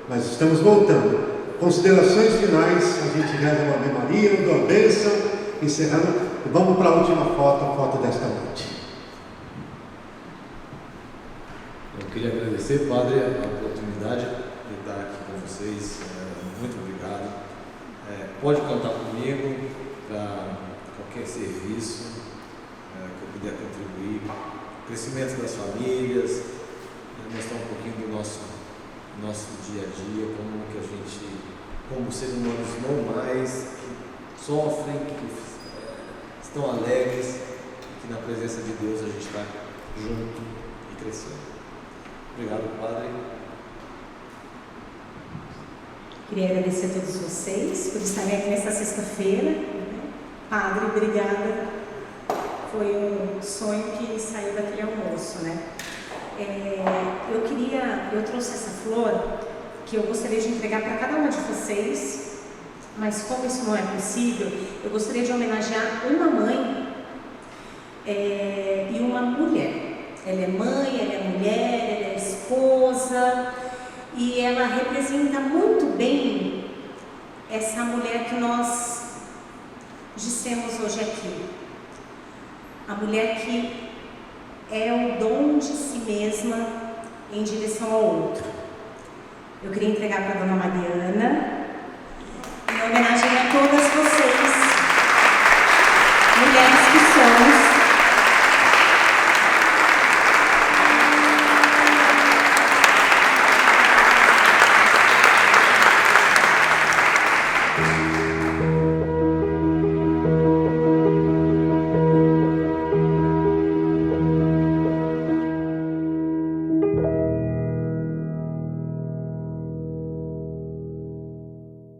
Mas estamos voltando. Considerações finais, a gente reza uma Ave Maria, uma bênção, encerrando, e vamos para a última foto, a foto desta noite. Eu queria agradecer, Padre, a oportunidade de estar aqui com vocês. Muito obrigado. Pode contar comigo para qualquer serviço que eu puder contribuir, crescimento das famílias, mostrar um pouquinho do nosso dia a dia, como que a gente, como seres humanos normais, que sofrem, que estão alegres, e que na presença de Deus a gente está junto e crescendo. Obrigado, Padre. Queria agradecer a todos vocês por estarem aqui nesta sexta-feira. Padre, obrigada. Foi um sonho que saiu daquele almoço, né? Eu trouxe essa flor que eu gostaria de entregar para cada uma de vocês, mas como isso não é possível, eu gostaria de homenagear uma mãe e uma mulher. Ela é mãe, ela é mulher, ela é esposa, e ela representa muito bem essa mulher que nós dissemos hoje aqui. A mulher que é o dom de si mesma em direção ao outro. Eu queria entregar para a Dona Mariana, em homenagem a todas vocês, mulheres que são